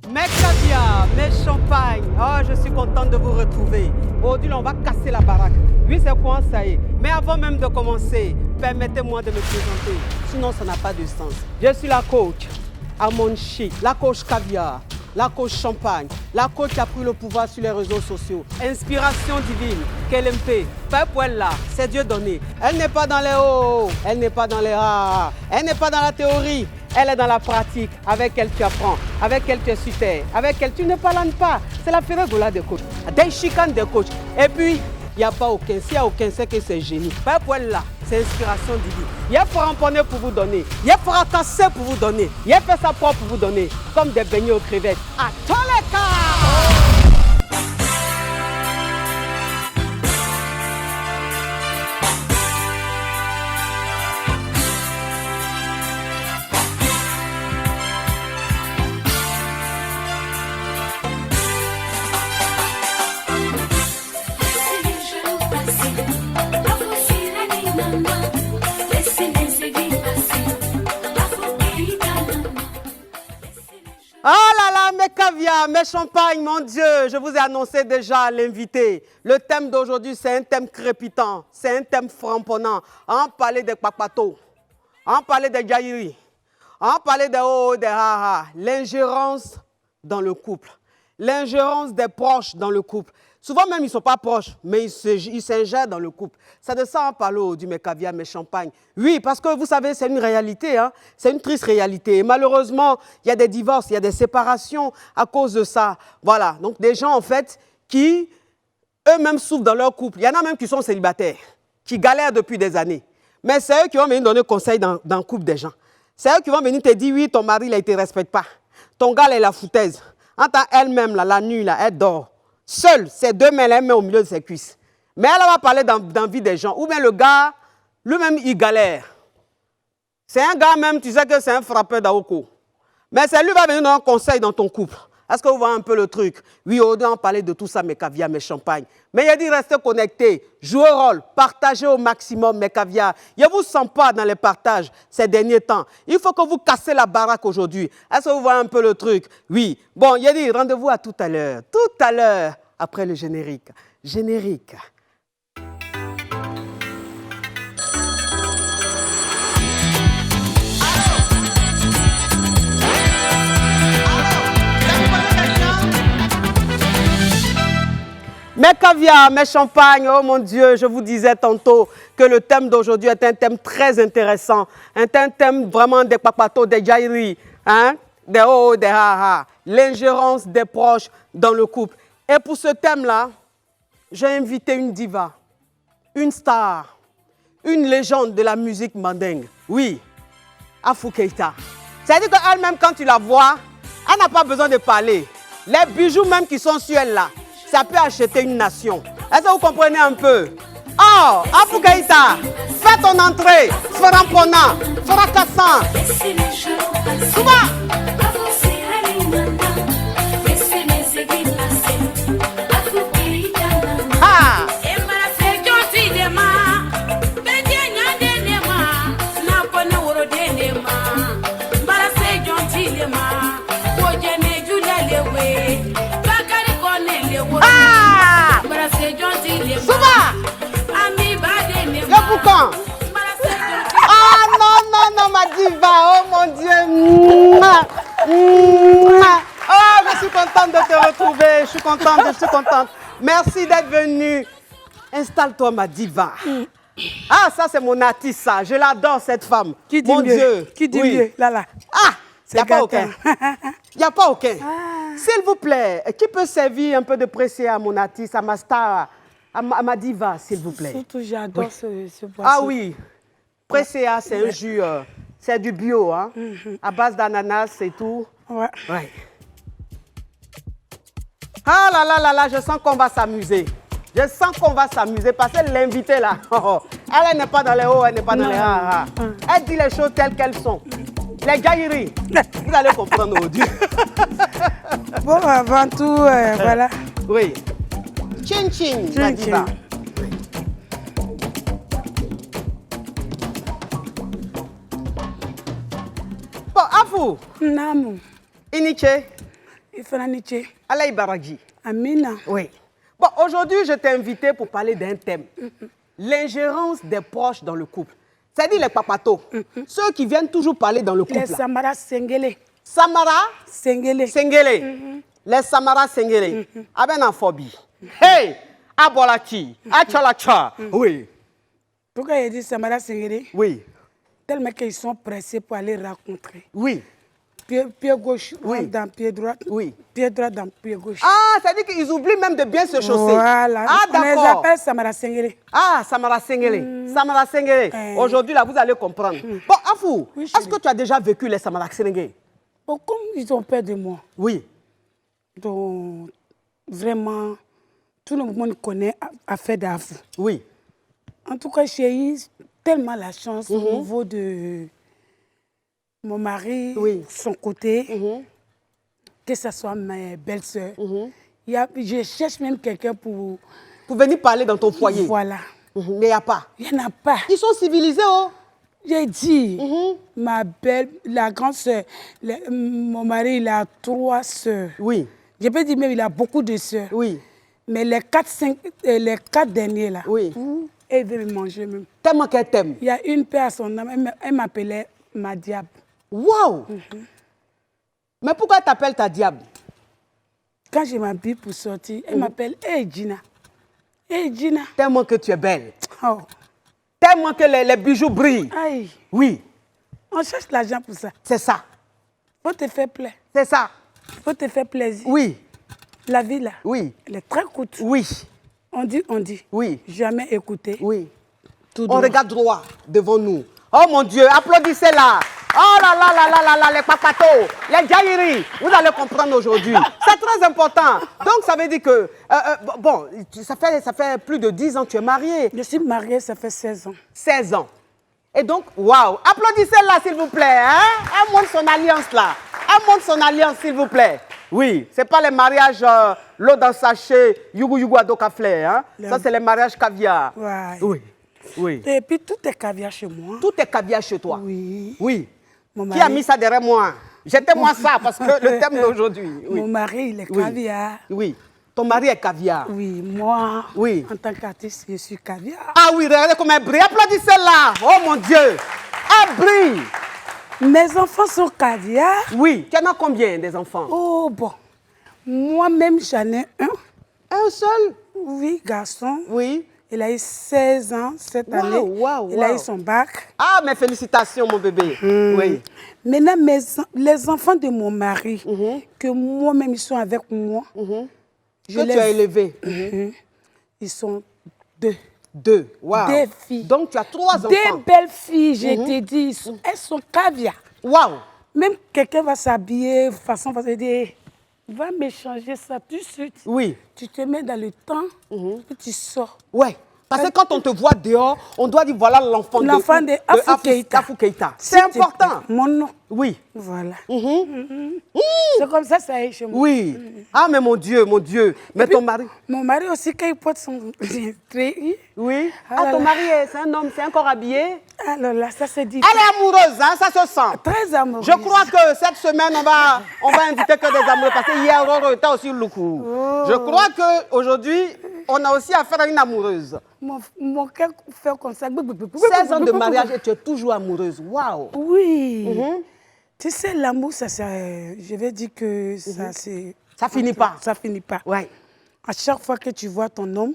Mes caviars, mes champagnes, oh, je suis contente de vous retrouver. Aujourd'hui, on va casser la baraque. Oui, c'est quoi, ça y est. Mais avant même de commencer, permettez-moi de me présenter. Sinon, ça n'a pas de sens. Je suis la coach Amon Chic, la coach caviar, la coach champagne, la coach qui a pris le pouvoir sur les réseaux sociaux. Inspiration divine, KLMP, pas pour elle là, c'est Dieu donné. Elle n'est pas dans les hauts, elle n'est pas dans les rares, elle n'est pas dans la théorie. Elle est dans la pratique, avec elle tu apprends, avec elle tu es sur terre, avec elle tu ne parles pas. C'est la férégola des coachs, des chicanes des coachs. Et puis, il n'y a pas aucun, s'il n'y a aucun, c'est que c'est génie. Pas pour elle là, c'est inspiration divine. Il y a framponné pour vous donner, il y a fracassé pour vous donner, il y a fait sa propre pour vous donner, comme des beignets aux crevettes. À tous les cas! Oh là là, mes caviars, mes champagnes, mon Dieu, je vous ai annoncé déjà l'invité. Le thème d'aujourd'hui, c'est un thème crépitant, c'est un thème framponnant. On parlait des papatos, on parlait des jaïri, on parlait des oh, des haha, l'ingérence dans le couple, l'ingérence des proches dans le couple. Souvent même, ils ne sont pas proches, mais ils s'ingèrent dans le couple. C'est de ça on parle aujourd'hui, mes caviars, mes champagnes. Oui, parce que vous savez, c'est une réalité, hein? C'est une triste réalité. Et malheureusement, il y a des divorces, il y a des séparations à cause de ça. Voilà, donc des gens, en fait, qui eux-mêmes souffrent dans leur couple. Il y en a même qui sont célibataires, qui galèrent depuis des années. Mais c'est eux qui vont venir donner conseil dans le couple des gens. C'est eux qui vont venir te dire, oui, ton mari, là, il ne te respecte pas. Ton gars, là, il a foutaise. Entends elle-même, là, la nuit, là, elle dort. Seule, ses deux mains, elle met au milieu de ses cuisses. Mais elle va parler dans la vie des gens. Ou bien le gars, lui-même, il galère. C'est un gars même, tu sais que c'est un frappeur d'Aoko. Mais c'est lui qui va venir donner un conseil dans ton couple. Est-ce que vous voyez un peu le truc? Oui, on doit en parler de tout ça, mes caviars, mes champagnes. Mais il a dit restez connectés, jouez rôle, partagez au maximum, mes caviars. Je ne vous sens pas dans les partages ces derniers temps. Il faut que vous cassez la baraque aujourd'hui. Est-ce que vous voyez un peu le truc? Oui. Bon, il a dit rendez-vous à tout à l'heure. Tout à l'heure, après le générique. Générique. Mes caviars, mes champagnes, oh mon Dieu, je vous disais tantôt que le thème d'aujourd'hui est un thème très intéressant. Un thème vraiment des papatos, des jaïri, hein, des oh, des ha-ha, l'ingérence des proches dans le couple. Et pour ce thème-là, j'ai invité une diva, une star, une légende de la musique mandingue. Oui, Afou Keïta. C'est-à-dire qu'elle-même, quand tu la vois, elle n'a pas besoin de parler. Les bijoux même qui sont sur elle là, ça peut acheter une nation. Est-ce que vous comprenez un peu? Oh, Afou Keïta, fais ton entrée, frapponnant, fracassant. Souvent. Ah non, non, non, ma diva, oh mon Dieu. Oh, je suis contente de te retrouver, je suis contente. Merci d'être venue. Installe-toi, ma diva. Ah, ça c'est mon artiste, ça. Je l'adore, cette femme. Qui dit mon mieux? Dieu. Qui dit oui. mieux? Là, là. Ah, il n'y a pas aucun. Il n'y a pas aucun. Ah. S'il vous plaît, qui peut servir un peu de pressé à mon artiste, à ma star, à ma diva, s'il vous plaît? Surtout, j'adore ce boisson. Ah oui, Presséa, c'est un jus, c'est du bio, hein, à base d'ananas et tout. Ouais. Ouais. Ah là là là là, je sens qu'on va s'amuser. Je sens qu'on va s'amuser parce que l'invité là, elle n'est pas dans les hauts, elle n'est pas dans les ha. Elle dit les choses telles qu'elles sont. Les jaïri, vous allez comprendre aujourd'hui. Bon, avant tout, voilà. Oui. Chin chin, ma diva. Bon, Afou. Namu. Iniche. Ifrananiche. Alaï Baradji. Amina. Oui. Bon, aujourd'hui, je t'ai invité pour parler d'un thème. L'ingérence des proches dans le couple. C'est-à-dire les papatos. Ceux qui viennent toujours parler dans le couple. Les Samara Sengele. Samara Sengele. Sengele. Les Samara Sengele. Avec une phobie. Hey! Abolaki. Achalacha. Oui. Pourquoi il dit Samara Sengele? Oui. Tellement qu'ils sont pressés pour aller rencontrer. Oui. Pied gauche Oui. dans pied droit. Oui. Pied droit dans pied gauche. Ah, ça veut dire qu'ils oublient même de bien se chausser. Voilà. Ah, On les d'accord. appelle Samara Sengele. Ah, Samara Sengele. Samara Sengele. Aujourd'hui, là, vous allez comprendre. Bon, Afou, Oui, est-ce chérie. que tu as déjà vécu les Samara Sengele? Bon, comme ils ont peur de moi, Oui. donc vraiment, tout le monde connaît affaire d'Afou. Oui. En tout cas, j'ai eu tellement la chance au niveau de mon mari, Oui. son côté, que ce soit mes belles-sœurs. Je cherche même quelqu'un pour... Pour venir parler dans ton foyer. Voilà. Mais il n'y a pas. Il n'y en a pas. Ils sont civilisés, oh. J'ai dit, ma belle, la grande sœur, mon mari, il a 3 sœurs. Oui. Je peux dire même il a beaucoup de sœurs. Oui. Mais les 4 derniers là, Oui. elle veut me manger même. Tellement qu'elle t'aime. Il y a une paix à son âme, elle m'appelait ma diable. Waouh. Mais pourquoi elle t'appelle ta diable? Quand je m'habille pour sortir, elle m'appelle Hey Gina. Hey Gina. Tellement que tu es belle. Oh. Tellement que les bijoux brillent. Aïe. Oui. On cherche l'argent pour ça. C'est ça. Faut te faire plaisir. C'est ça. Faut te faire plaisir. Oui. La vie là, Oui. elle est très courte. Oui. On dit. Oui. Jamais écouter. Oui. Tout On droit. regarde droit devant nous. Oh mon Dieu, applaudissez-la. Oh là là là là là là, les papatos, les jaïris. Vous allez comprendre aujourd'hui. C'est très important. Donc ça veut dire que, bon, ça fait plus de 10 ans que tu es mariée. Je suis mariée, ça fait 16 ans. 16 ans. Et donc, waouh, applaudissez-la s'il vous plaît. Hein? Elle montre son alliance là. Elle montre son alliance s'il vous plaît. Oui, c'est pas les mariages l'eau dans le sachet, yugu yugu adokaflé. Hein? Ça c'est les mariages caviar. Ouais. Oui, oui. Et puis tout est caviar chez moi. Tout est caviar chez toi. Oui. Oui. Mon Qui a mari- mis ça derrière moi? Jetez-moi ça parce que le thème d'aujourd'hui. Oui. Mon mari, il est Oui. caviar. Oui. Ton mari est caviar. Oui, moi, Oui. en tant qu'artiste, je suis caviar. Ah oui, regardez comme elle brille. Applaudissez-la. Oh mon Dieu. Elle brille. Mes enfants sont caviar. Oui. Tu en as combien des enfants? Oh bon. Moi-même, j'en ai un. Un seul? Oui, garçon. Oui. Il a eu 16 ans cette Waouh, année. waouh, Il a eu waouh. son bac. Ah, mes félicitations, mon bébé. Oui. Maintenant, les enfants de mon mari, que moi-même, ils sont avec moi, je Que tu as élevé. ils sont 2. 2. Waouh. Des filles. Donc, tu as 3 enfants. Des belles filles, je te dis, elles sont caviar. Waouh. Même quelqu'un va s'habiller façon, va se dire, va m'échanger ça tout de suite. Oui. Tu te mets dans le temps, et tu sors. Ouais. Parce que quand on te voit dehors, on doit dire voilà l'enfant L'enfant de Afou Keïta. Afou Keïta. C'est S'il te important. plaît, mon nom. Oui. Voilà. C'est comme ça est chez moi. Oui. Ah, mais mon Dieu, mon Dieu. Mais Et puis, ton mari. Mon mari aussi, quand il porte son treillis, Oui. Ah Ah, là ton là. mari, c'est un homme, c'est encore habillé. alors là, ça se dit. Elle est amoureuse, hein, ça se sent. Très amoureux. Je crois que cette semaine, on va inviter que des amoureux. Parce que hier, on était aussi Loukou. Je crois qu'aujourd'hui, on a aussi affaire à une amoureuse. Mon cœur fait comme ça. 16 ans de mariage et tu es toujours amoureuse. Waouh. Oui. Tu sais, l'amour, ça, je vais dire que ça, c'est... Ça finit pas. Ça finit pas. Ouais. À chaque fois que tu vois ton homme,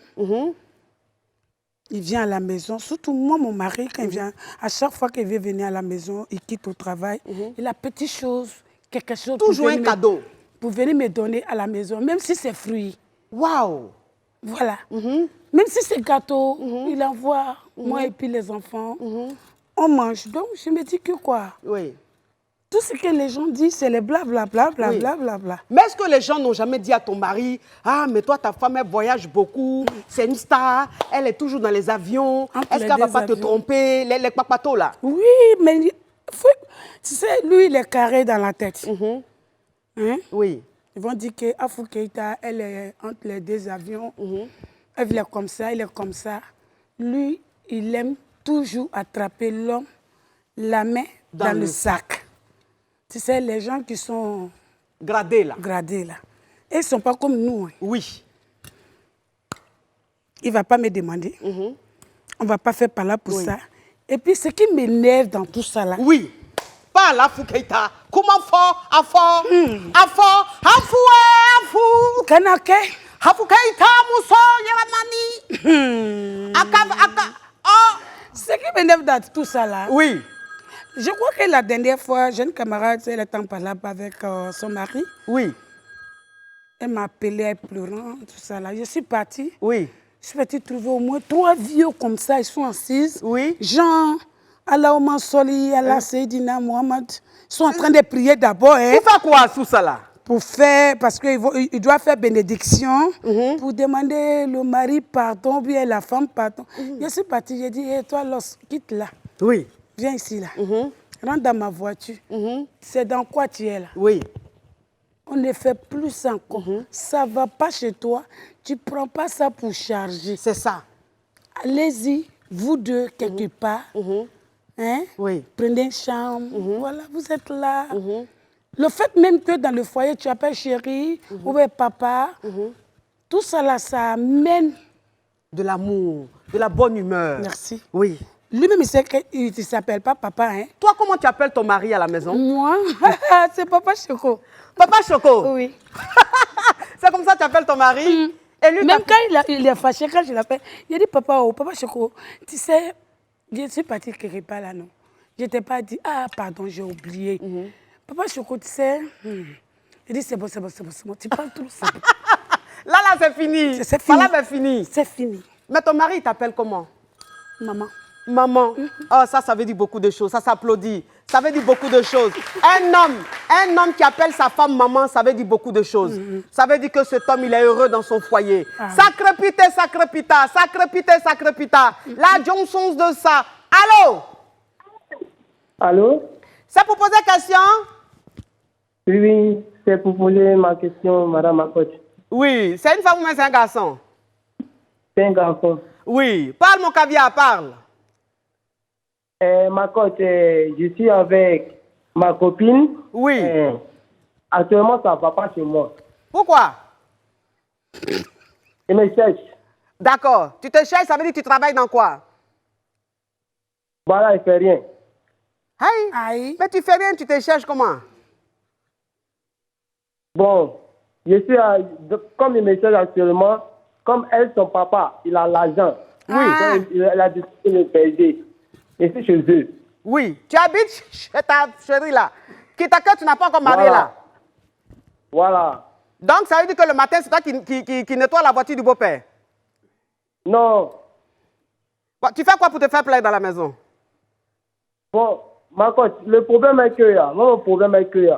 il vient à la maison. Surtout moi, mon mari, quand il vient, à chaque fois qu'il veut venir à la maison, il quitte au travail. Il a petite chose, quelque chose. Toujours pour un venir cadeau. pour venir me donner à la maison, même si c'est fruits. Waouh. Voilà. Même si c'est gâteau, il envoie, moi et puis les enfants. On mange. Donc, je me dis que quoi? Oui. Tout ce que les gens disent, c'est les blablabla, blablabla. Mais est-ce que les gens n'ont jamais dit à ton mari, ah, mais toi, ta femme, elle voyage beaucoup, c'est une star, elle est toujours dans les avions, Entre est-ce les qu'elle ne va deux pas te avions. tromper, les papatos là? Oui, mais tu sais, lui, il est carré dans la tête. Hein? Oui. Ils vont dire que Afou Keïta, elle est entre les deux avions. Elle est comme ça, il est comme ça. Lui, il aime toujours attraper l'homme, la main dans le sac. Tu sais, les gens qui sont Gradés, là. Gradés, là. Et ils ne sont pas comme nous. Hein. Oui. Il ne va pas me demander. On ne va pas faire par là pour ça. Et puis, ce qui m'énerve dans tout ça, là. Oui. Pas la Foukeita. Comment fort, à fort, à fort, à fou. Kanake. Hafukeita, Mousso, Yaramani. Oh. Ce qui m'énerve dans tout ça, là. Oui. Je crois que la dernière fois, j'ai une camarade, elle était en parlant avec son mari. Oui. Elle m'a appelé pleurant, tout ça là. Je suis partie. Oui. Je suis partie trouver au moins 3 vieux comme ça, ils sont assis. Oui. Jean, Allah Oman Soli, Allah Seydina Mohamed. Ils sont en train de prier d'abord. Hein, Pour faire quoi sous ça là? pour faire, parce qu'il doit faire bénédiction, pour demander le mari pardon, bien la femme pardon. Je suis partie, j'ai dit, hey, toi, quitte là. Oui. Viens ici là. Rentre dans ma voiture. C'est dans quoi tu es là? Oui. On ne fait plus encore. Ça ne va pas chez toi. Tu ne prends pas ça pour charger. C'est ça. Allez-y, vous deux, quelque part. Hein? Oui. Prenez une chambre. Voilà, vous êtes là. Le fait même que dans le foyer, tu appelles chérie ou bien papa, tout ça là, ça amène... De l'amour, de la bonne humeur. Merci. Oui. Lui-même, il sait qu'il ne s'appelle pas papa. Hein? Toi, comment tu appelles ton mari à la maison? Moi, c'est papa Choco. Papa Choco? Oui. C'est comme ça que tu appelles ton mari? Et lui, même quand il est fâché, quand je l'appelle, il dit papa, oh, papa Choco, tu sais, je suis partie quelque part là, non. Je t'ai pas dit, ah, pardon, j'ai oublié. Papa Choco, tu sais, il dit c'est bon, tu parles trop, c'est bon. Là, c'est fini. C'est fini. Là, c'est fini. C'est fini. Mais ton mari, il t'appelle comment? Maman. Maman. Oh, ça veut dire beaucoup de choses. Ça s'applaudit. Ça veut dire beaucoup de choses. Un homme qui appelle sa femme maman, ça veut dire beaucoup de choses. Ça veut dire que cet homme, il est heureux dans son foyer. Sacré pita. La Johnson de ça. Allô? Allô? C'est pour poser question? Oui, c'est pour poser ma question, madame ma coach. Oui, c'est une femme ou c'est un garçon? C'est un garçon. Oui, parle mon caviar, parle. Ma coach, je suis avec ma copine. Oui. Actuellement, ça ne va pas chez moi. Pourquoi? Elle me cherche. D'accord. Tu te cherches, ça veut dire que tu travailles dans quoi? Voilà, elle ne fait rien. Aïe. Mais tu fais rien, tu te cherches comment? Bon, je suis comme il me cherche actuellement, comme elle, son papa, il a l'argent. Oui. Elle a décidé de me payer. Je suis chez eux. Oui. Tu habites chez ta chérie là. Qui t'accueille, tu n'as pas encore marié là. Voilà. Donc ça veut dire que le matin, c'est toi qui nettoie la voiture du beau-père? Non. Bon, tu fais quoi pour te faire plaisir dans la maison? Bon, ma coach, le problème est que, mon problème est que,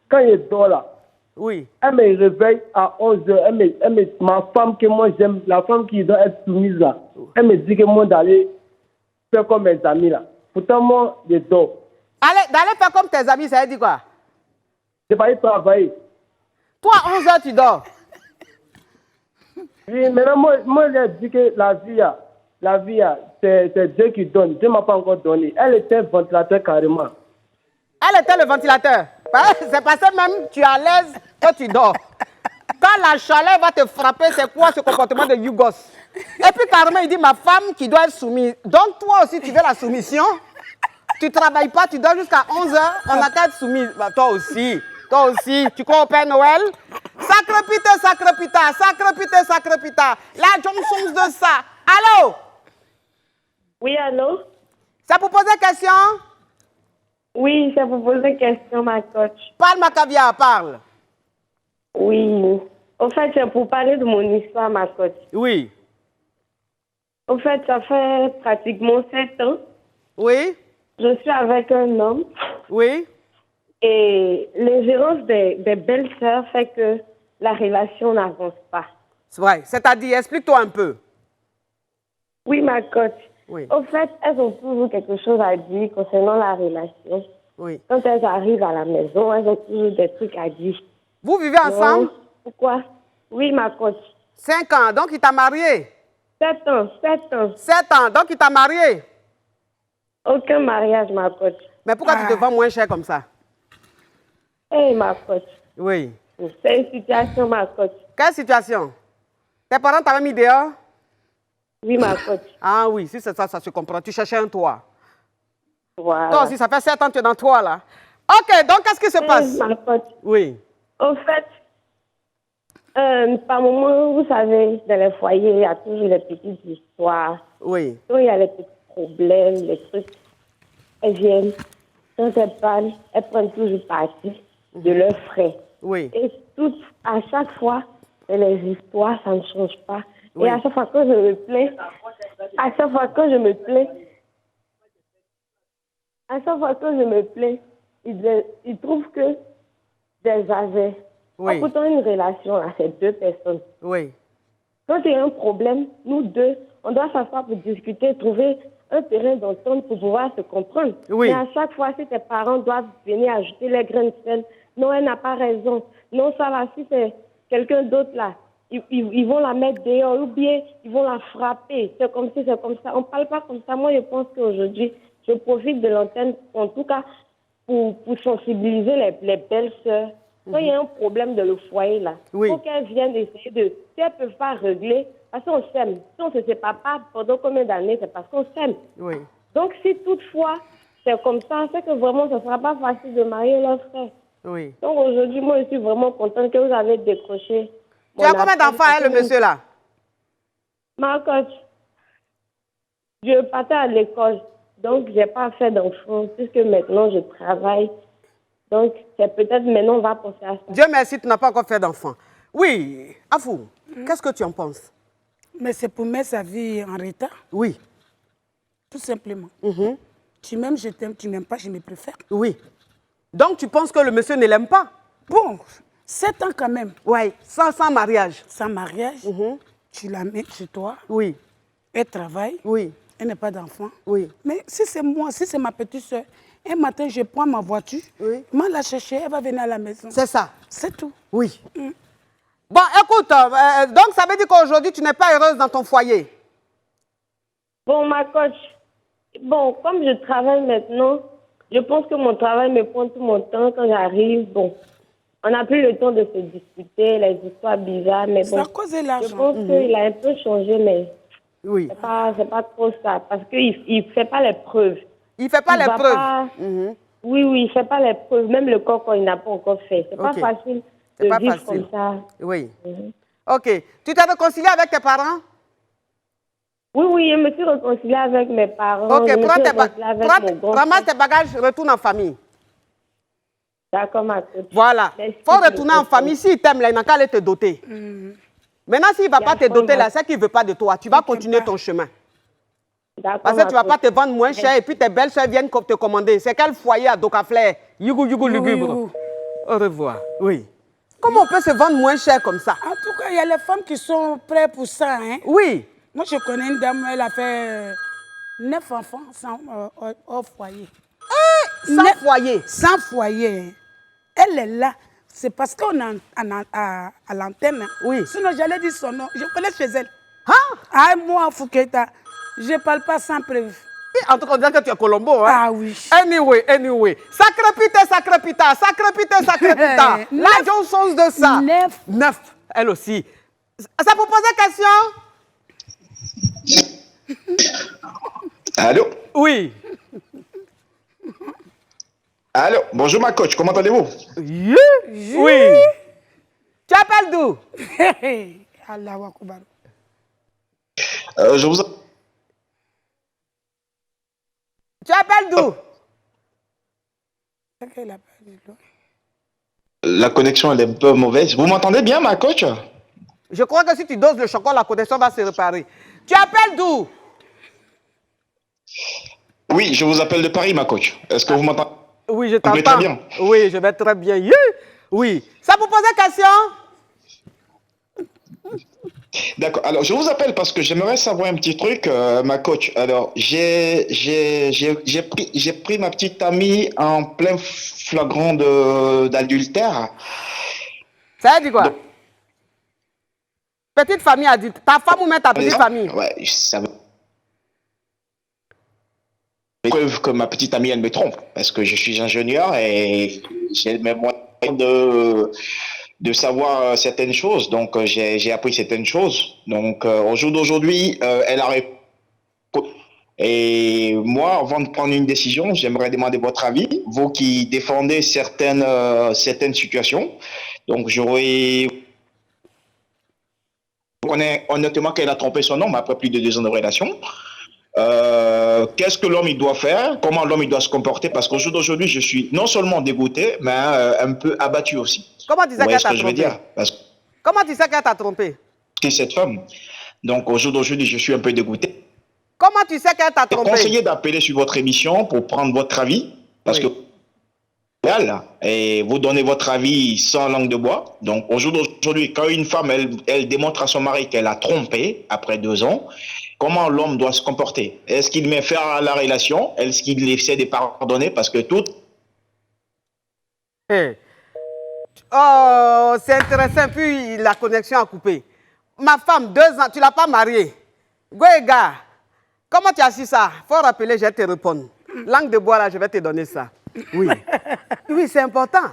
quand il dort là, oui. Elle me réveille à 11h. Ma femme que moi j'aime, la femme qui doit être soumise là, elle me dit que moi d'aller faire comme mes amis là. Pourtant moi, je dors. D'aller faire comme tes amis, ça veut dire quoi? Je vais pas y travailler. Toi, à 11h, tu dors? Oui, maintenant moi j'ai dit que la vie, c'est Dieu qui donne. Dieu ne m'a pas encore donné. Elle était ventilateur carrément. Elle était le ventilateur. C'est parce que même tu es à l'aise que tu dors. Quand la chaleur va te frapper, c'est quoi ce comportement de Yougos? Et puis carrément, il dit ma femme qui doit être soumise. Donc toi aussi, tu veux la soumission? Tu ne travailles pas, tu dors jusqu'à 11h, on n'a qu'à être soumise. Bah, toi aussi, tu crois au Père Noël? Sacré pita. La Johnson de ça. Allô? Oui, allô? C'est pour poser question? Oui, c'est pour poser question, ma coach. Parle, ma caviar, parle. Oui. Au fait, c'est pour parler de mon histoire, ma coach. Oui. Au fait, ça fait pratiquement 7 ans. Oui. Je suis avec un homme. Oui. Et l'ingérence des belles-sœurs fait que la relation n'avance pas. C'est vrai. C'est-à-dire, explique-toi un peu. Oui, ma coach. Oui. Au fait, elles ont toujours quelque chose à dire concernant la relation. Oui. Quand elles arrivent à la maison, elles ont toujours des trucs à dire. Vous vivez ensemble? Donc, pourquoi? Oui, ma coach. 5 ans, donc il t'a marié? 7 ans. 7 ans, donc il t'a marié? Aucun mariage, ma coach. Mais pourquoi tu te vends moins cher comme ça? Hey, ma coach. Oui. C'est une situation, ma coach. Quelle situation? Tes parents t'avaient mis dehors? Oui, ma coach. Ah oui, si c'est ça, ça se comprend. Tu cherchais un toit. Voilà. Toi aussi, ça fait 7 ans que tu es dans le toit, là. Ok, donc qu'est-ce qui se passe? Ma coach. Oui. Au fait, par moment, vous savez, dans les foyers, il y a toujours les petites histoires. Oui. Quand il y a les petits problèmes, les trucs, elles viennent. Quand elles parlent, elles prennent toujours parti de leurs frais. Oui. Et à chaque fois, les histoires, ça ne change pas. Oui. Et à chaque fois que je me plains, ils trouvent que j'avais. Oui. Pourtant, une relation, là, c'est 2 personnes. Oui. Quand il y a un problème, nous 2, on doit s'asseoir pour discuter, trouver un terrain d'entente pour pouvoir se comprendre. Oui. Mais à chaque fois, si tes parents doivent venir ajouter les grains de sel, non, elle n'a pas raison. Non, ça va, si c'est quelqu'un d'autre là, ils vont la mettre dehors ou bien ils vont la frapper. C'est comme si, c'est comme ça. On ne parle pas comme ça. Moi, je pense qu'aujourd'hui, je profite de l'antenne, en tout cas, pour sensibiliser les belles-sœurs. Quand il y a un problème dans le foyer, là, Oui. faut qu'elles viennent essayer de... Si elles ne peuvent pas régler, parce qu'on s'aime. Si on ne se sépare pas pendant combien d'années, c'est parce qu'on s'aime. Oui. Donc, si toutefois, c'est comme ça, c'est que vraiment, ce ne sera pas facile de marier leur frère. Oui. Donc, aujourd'hui, moi, je suis vraiment contente que vous avez décroché. Tu as combien d'enfants, hein, le monsieur là? Ma coach, je partais à l'école, donc je n'ai pas fait d'enfants, puisque maintenant je travaille. Donc, c'est peut-être maintenant on va penser à ça. Dieu merci, tu n'as pas encore fait d'enfant. Oui, Afou, qu'est-ce que tu en penses? Mais c'est pour mettre sa vie en retard, Oui. tout simplement. Tu m'aimes, je t'aime, tu m'aimes pas, je me préfère. Oui. Donc, tu penses que le monsieur ne l'aime pas? Bon, 7 ans quand même, Oui, sans mariage. sans mariage, tu la mets chez toi, Oui, elle travaille, oui, elle n'a pas d'enfant. oui. Mais si c'est moi, si c'est ma petite soeur, un matin, je prends ma voiture, Oui. moi la chercher, elle va venir à la maison. C'est ça. C'est tout. Oui. Bon, écoute, donc ça veut dire qu'aujourd'hui, tu n'es pas heureuse dans ton foyer. Bon, ma coach, bon, comme je travaille maintenant, je pense que mon travail me prend tout mon temps quand j'arrive. Bon, on n'a plus le temps de se discuter, les histoires bizarres, mais C'est bon, à cause de je l'argent. pense qu'il a un peu changé, mais Oui. c'est pas trop ça, parce qu'il ne fait pas les preuves. Il ne fait pas Il les va preuves. pas- Oui, il ne fait pas les preuves, même le corps quand il n'a pas encore fait. C'est Ok. pas facile C'est de pas vivre facile. comme ça. Oui. Ok. Tu t'es réconcilié avec tes parents? Oui, je me suis réconciliée avec mes parents. Ok, je me prends suis tes réconciliée avec mon grand ramasse frère. tes bagages, retourne en famille. D'accord, ma coach. Voilà. Merci Il faut pour retourner le en famille. S'il t'aime, là, il n'a qu'à aller te doter. Maintenant, s'il ne va Il y a pas te un doter, point là, c'est qu'il ne veut pas de toi. Tu vas continuer pas. ton chemin. D'accord, Parce que tu ne vas ma pas coach. te vendre moins cher et puis tes belles-soeurs viennent te commander. C'est quel foyer à Docaflair? Yugu, yugu, lugubre. Yugu. Au revoir. Oui. Comment on peut se vendre moins cher comme ça? En tout cas, il y a les femmes qui sont prêtes pour ça. Hein. Oui. Moi, je connais une dame, elle a fait 9 enfants au foyer. Sans foyer. Sans foyer. Hein. Elle est là. C'est parce qu'on est à l'antenne. Hein. Oui. Sinon, j'allais dire son nom. Je connais chez elle. Hein? Ah, moi, Fouqueta, je ne parle pas sans preuve. En tout cas, on dirait que tu es Colombo. Hein? Ah oui. Anyway. Sacré pita. La Johnson de ça. 9. Elle aussi. Ça vous pose la question? Allô? Oui. Allô? Bonjour ma coach, comment allez-vous? Oui. Tu appelles d'où? Allah Akbar. Je vous... Tu appelles d'où? C'est qu'elle a pas dit, là. La connexion elle est un peu mauvaise. Vous m'entendez bien ma coach? Je crois que si tu doses le chocolat, la connexion va se réparer. Tu appelles d'où? Oui, je vous appelle de Paris ma coach. Est-ce que vous m'entendez? Oui, je Vous m'entendez t'entends. très bien. Oui, je vais très bien. Yeah. Oui. Ça vous pose la question? D'accord. Alors, je vous appelle parce que j'aimerais savoir un petit truc, ma coach. Alors, j'ai pris ma petite amie en plein flagrant d'adultère. Ça veut dire quoi? Donc- Petite famille adulte. Ta femme ou même ta petite famille? Ouais, ça veut... Preuve que ma petite amie, elle me trompe. Parce que je suis ingénieur et j'ai mes moyens de savoir certaines choses. Donc, j'ai appris certaines choses. Donc, au jour d'aujourd'hui, elle a répondu. Et moi, avant de prendre une décision, j'aimerais demander votre avis, vous qui défendez certaines situations. Donc, j'aurais... On connaît honnêtement qu'elle a trompé son homme après plus de 2 ans de relation. Qu'est-ce que l'homme il doit faire? Comment l'homme il doit se comporter? Parce qu'au jour d'aujourd'hui, je suis non seulement dégoûté, mais un peu abattu aussi. Comment tu sais qu'elle t'a trompé? Comment tu sais qu'elle t'a trompé? C'est cette femme. Donc, au jour d'aujourd'hui, je suis un peu dégoûté. Comment tu sais qu'elle t'a trompé? Conseillé d'appeler sur votre émission pour prendre votre avis, parce que et vous donnez votre avis sans langue de bois. Donc aujourd'hui, quand une femme elle démontre à son mari qu'elle a trompé après 2 ans, comment l'homme doit se comporter? Est-ce qu'il met fin à la relation? Est-ce qu'il essaie de pardonner? Parce que tout... Oh, c'est intéressant, puis la connexion a coupé. Ma femme, 2 ans, tu ne l'as pas mariée. Goéga, comment tu as su ça? Il faut rappeler, je vais te répondre. Langue de bois, là, je vais te donner ça. Oui. Oui, c'est important.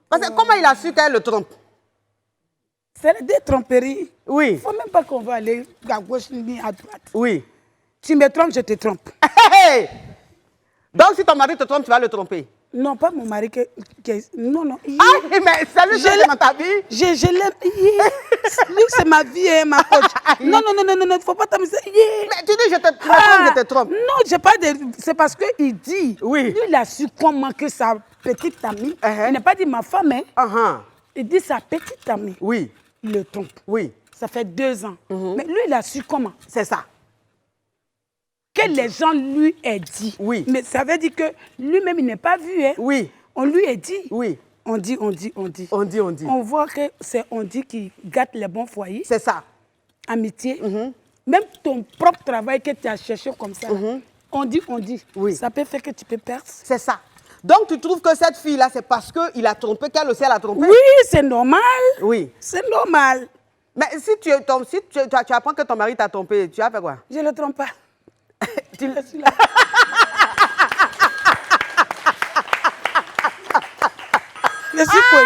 Parce que comment il a su qu'elle le trompe? C'est des tromperies. Oui. Il ne faut même pas qu'on va aller à gauche ni à droite. Oui. Tu me trompes, je te trompe. Hey! Donc, si ton mari te trompe, tu vas le tromper? Non, pas mon mari. Non, non. Ah, mais c'est lui qui est dans ta vie? Je l'aime. Lui, c'est ma vie, hein, ma coach. Non, non, non, non, non, il ne faut pas t'amuser. Mais tu dis, je te trompe. Non, j'ai pas de... C'est parce qu'il dit... Oui. Lui, il a su comment que sa petite amie... Il n'a pas dit ma femme, hein. Il dit sa petite amie. Oui. Il le trompe. Oui. Ça fait 2 ans. Mais lui, il a su comment? C'est ça. Que les gens lui aient dit. Oui. Mais ça veut dire que lui-même, il n'est pas vu. Hein. Oui. On lui a dit. Oui. On dit, on dit, on dit. On dit, on dit. On voit que c'est on dit qui gâte les bons foyers. C'est ça. Amitié. Même ton propre travail que tu as cherché comme ça. On dit, on dit. Oui. Ça peut faire que tu peux perdre. C'est ça. Donc, tu trouves que cette fille-là, c'est parce qu'il a trompé qu'elle aussi, elle a trompé? Oui, c'est normal. Oui. C'est normal. Mais si tu apprends que ton mari t'a trompé, tu as fait quoi? Je ne le trompe pas. Tu le suis là. Je suis quoi?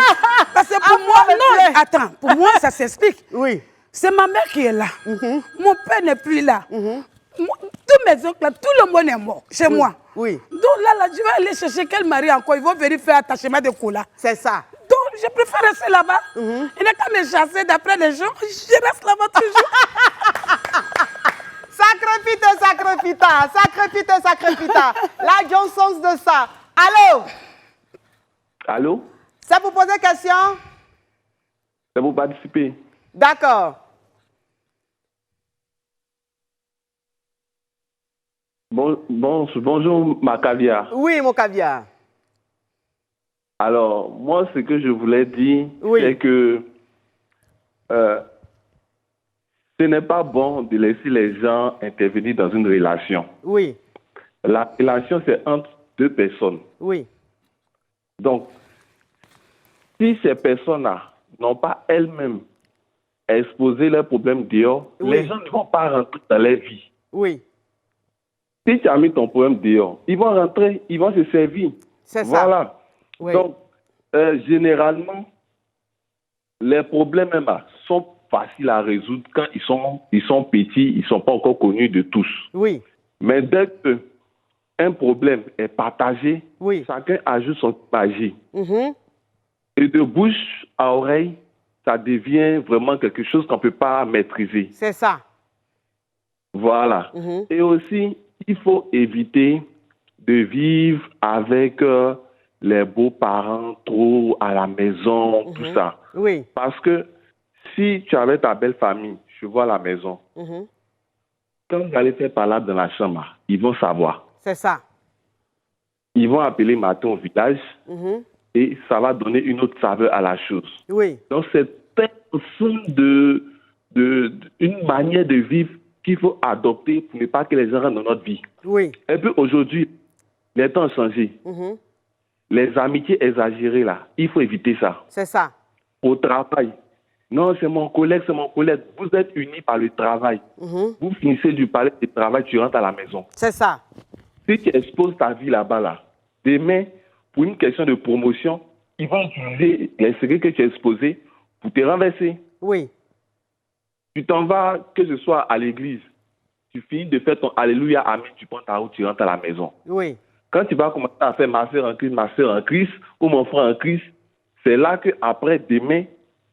Parce que pour moi, non, attends, pour moi, ça s'explique. Oui. C'est ma mère qui est là. Mon père n'est plus là. Tous mes oncles, là, tout le monde est mort chez moi. Oui. Donc là, je vais aller chercher quel mari encore. Ils vont venir faire attachement de cola. C'est ça. Donc, je préfère rester là-bas. Il n'est qu'à me chasser d'après les gens. Je reste là-bas toujours. Sacripita, sacripita, sacripita, sacripita. La Johnson's de ça. Allô? Allô? C'est pour poser question? C'est pour participer. D'accord. Bonjour, ma caviar. Oui, mon caviar. Alors, moi, ce que je voulais dire, c'est que ce n'est pas bon de laisser les gens intervenir dans une relation. Oui. La relation, c'est entre 2 personnes. Oui. Donc, si ces personnes-là n'ont pas elles-mêmes exposé leurs problèmes dehors, les gens ne vont pas rentrer dans leur vie. Oui. Si tu as mis ton problème dehors, ils vont rentrer, ils vont se servir. C'est ça. Voilà. Oui. Donc, généralement, les problèmes même sont faciles à résoudre quand ils sont petits, ils ne sont pas encore connus de tous. Oui. Mais dès qu'un problème est partagé, chacun ajoute son magie. Et de bouche à oreille, ça devient vraiment quelque chose qu'on ne peut pas maîtriser. C'est ça. Voilà. Et aussi, il faut éviter de vivre avec les beaux-parents trop à la maison, tout ça. Oui. Parce que si tu avais ta belle famille, je vois à la maison, quand vous allez faire parler dans la chambre, ils vont savoir. C'est ça. Ils vont appeler matin au village et ça va donner une autre saveur à la chose. Oui. Donc, c'est une manière de vivre qu'il faut adopter pour ne pas que les gens rentrent dans notre vie. Oui. Et puis aujourd'hui, les temps ont changé. Les amitiés exagérées, là, il faut éviter ça. C'est ça. Au travail. Non, c'est mon collègue, c'est mon collègue. Vous êtes unis par le travail. Vous finissez du palais de travail, tu rentres à la maison. C'est ça. Si tu exposes ta vie là-bas, là, demain, pour une question de promotion, ils vont utiliser les secrets que tu as exposés pour te renverser. Oui. Tu t'en vas, que ce soit à l'église, tu finis de faire ton Alléluia, Amen, tu prends ta route, tu rentres à la maison. Oui. Quand tu vas commencer à faire ma soeur en Christ, ou mon frère en Christ, c'est là que après demain,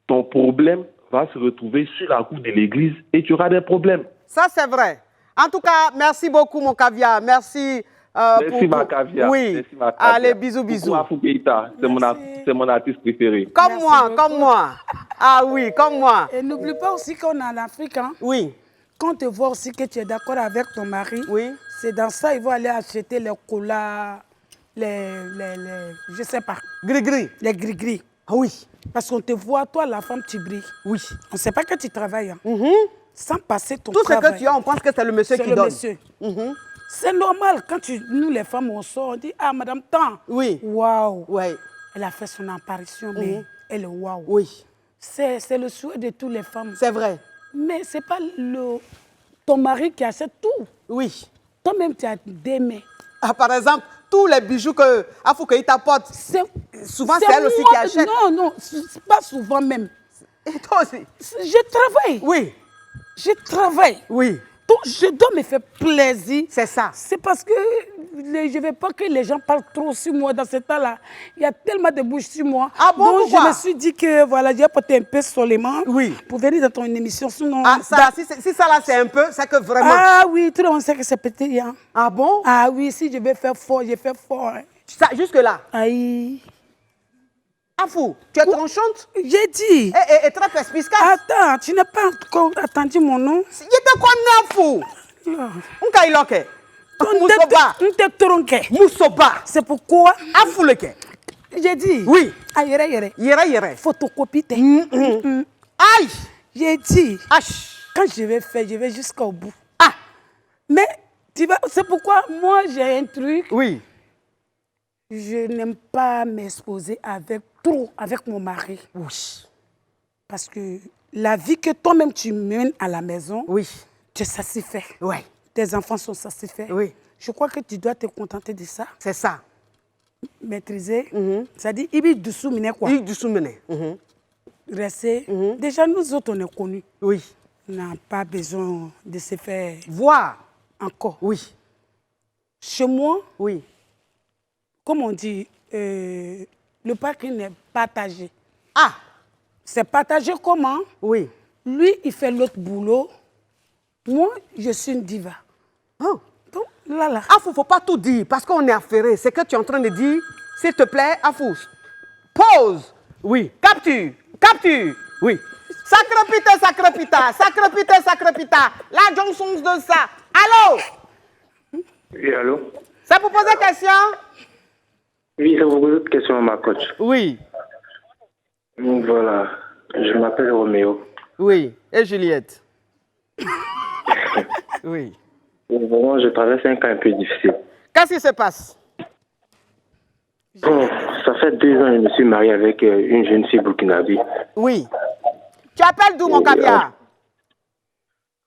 ton problème va se retrouver sur la cour de l'église et tu auras des problèmes. Ça, c'est vrai. En tout cas, merci beaucoup, mon caviar. Merci. Merci, ma caviar. Oui. Merci, ma caviar. Allez, bisous, bisous. Afou Keïta, c'est mon artiste préféré. Comme Merci moi, beaucoup. comme moi. Ah oui, comme moi. Et n'oublie pas aussi qu'on est en Afrique. Hein? Oui. Quand on te voit aussi que tu es d'accord avec ton mari, Oui. c'est dans ça qu'ils vont aller acheter les colas, je sais pas, Gris-gris. les gris-gris. Ah oui. Parce qu'on te voit, toi, la femme, tu brilles. Oui. On ne sait pas que tu travailles. Hein. Sans passer ton Tout ce travail. que tu as, on pense que c'est le monsieur C'est qui le donne. monsieur. C'est normal. Quand nous, les femmes, on sort, on dit, ah, madame, tant. Oui. Waouh. Oui. Elle a fait son apparition, mais elle est waouh. Oui. C'est le souhait de toutes les femmes. C'est vrai. Mais ce n'est pas ton mari qui achète tout. Oui. Toi-même, tu as des mains. Ah, par exemple, tous les bijoux que Afou Keïta porte, souvent c'est elle aussi qui achète. Non, pas souvent même. Et toi aussi. Je travaille. Oui. Je travaille. Oui. Donc, je dois me faire plaisir. C'est ça. C'est parce que je ne veux pas que les gens parlent trop sur moi dans ce temps-là. Il y a tellement de bouches sur moi. Ah bon, donc, pourquoi? je me suis dit que voilà, j'ai porté un peu solement Oui. pour venir dans ton émission. Sinon, Ah, ça, si ça là, c'est un peu, c'est que vraiment. Ah oui, tout le monde sait que c'est petit. Hein. Ah bon? Ah oui, si je vais faire fort, je fais fort. Hein. Ça, jusque-là. Aïe. Afou, tu es tronchante J'ai dit. et très perspicace. Attends, tu n'as pas encore attendu mon nom. Je te connais, Afou. Unka iloke. Moussoba. On te tronqué. Moussoba. C'est pourquoi Afou leke. j'ai dit. Oui. Ah, yere. Yere. Photocopie. Aïe. J'ai dit. Aïe. Quand je vais faire, je vais jusqu'au bout. Ah. Mais tu vois, c'est pourquoi moi j'ai un truc. Oui. Je n'aime pas m'exposer trop avec mon mari. Oui. Parce que la vie que toi-même tu mènes à la maison, Oui. tu es satisfait. Oui. Tes enfants sont satisfaits. Oui. Je crois que tu dois te contenter de ça. C'est ça. Maîtriser. C'est-à-dire, il est dessous, quoi. Il du soumene. Rester. Déjà, nous autres, on est connus. Oui. On n'a pas besoin de se faire Voir. encore. Oui. Chez moi, Oui. comme on dit, le parking est partagé. Ah. C'est partagé comment? Oui. Lui, il fait l'autre boulot. Moi, je suis une diva. Oh. Donc, là. Afou, faut pas tout dire parce qu'on est affairé. C'est que tu es en train de dire, s'il te plaît, Afou, pause. Oui. Capture. Oui. Sacre pita. La Johnson de ça. Allô? Oui, allô? Ça vous pose une question? Oui, ça vous pose une question, ma coach. Oui. Donc voilà, je m'appelle Roméo. Oui. Et Juliette? Oui. Vraiment, je traverse un cas un peu difficile. Qu'est-ce qui se passe? Bon, ça fait 2 ans que je me suis marié avec une jeune fille burkinabé. Oui. Tu appelles d'où mon caviar?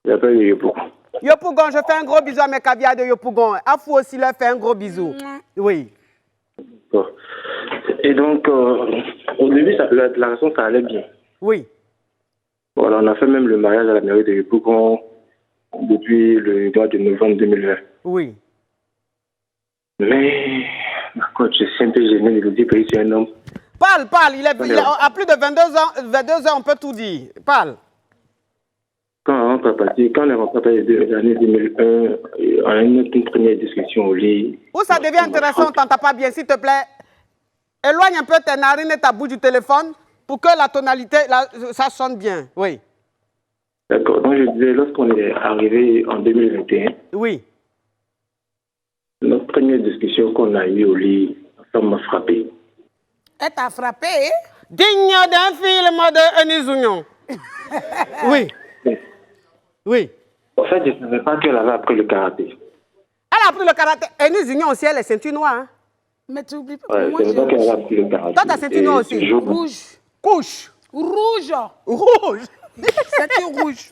J'appelle Yopougon. Yopougon, je fais un gros bisou à mes caviars de Yopougon. Afou aussi leur fait un gros bisou. Oui. Bon. Et donc, au début, la relation, ça allait bien. Oui. Voilà, on a fait même le mariage à la mairie de Yopougon depuis le mois de novembre 2020. Oui. Mais, ma coach, je suis un peu gêné de le dire que c'est un homme. Parle. Il a plus de 22 ans, on peut tout dire. Parle. Quand on est rentré dans l'année 2001, on a eu une première discussion au lit. Où ça devient intéressant, on t'entend pas bien, s'il te plaît. Éloigne un peu tes narines et ta bouche du téléphone pour que la tonalité, ça sonne bien. Oui. D'accord. Donc, je disais, lorsqu'on est arrivé en 2021, oui. Notre première discussion qu'on a eue au lit, ça m'a frappé. Elle t'a frappé? Digne d'un film de Enis Oignon. Oui. Oui. En fait, je ne savais pas qu'elle avait appris le karaté. Elle a appris le karaté. Enis Oignon aussi, elle est ceinture noire. Hein? Mais tu oublies pas. Ouais, je ne savais pas qu'elle avait appris le karaté. Toi, ta ceinture noire aussi. Rouge. Couche. Rouge. Ceinture rouge.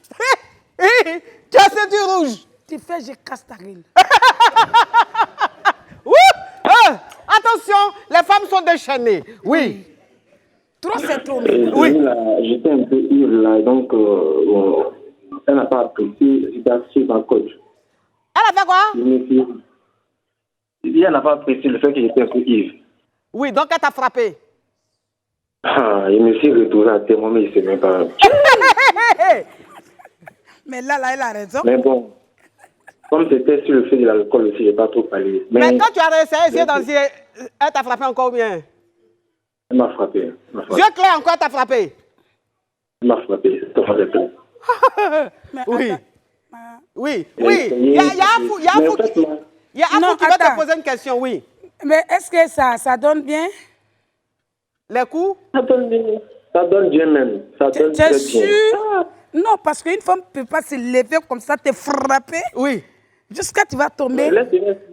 Tu as ceinture rouge. Tu fais, je casse ta gueule. Attention, les femmes sont déchaînées. Oui. Trop, c'est trop. Oui. J'étais un peu ivre là, donc bon, elle n'a pas apprécié. J'étais assis ma coach. Elle a fait quoi? Elle n'a pas apprécié le fait que j'étais un peu ivre. Oui, donc elle t'a frappé. Ah, il me s'est retourné à témoin, mais il ne sait même pas. Mais là, elle a raison. Mais bon, comme c'était sur le fait de l'alcool aussi, je n'ai pas trop parlé. Mais quand tu as essayé d'essayer, elle t'a frappé encore bien. Elle m'a frappé. Yeux clairs encore, elle t'a frappé. Elle m'a frappé. Oui. Oui. Il y a Afou qui veut te poser une question, oui. Mais est-ce que ça donne bien? Les coups? Ça donne bien même. Ça donne très bien. Sûr? Non, parce qu'une femme ne peut pas se lever comme ça, te frapper. Oui. Jusqu'à tu vas tomber.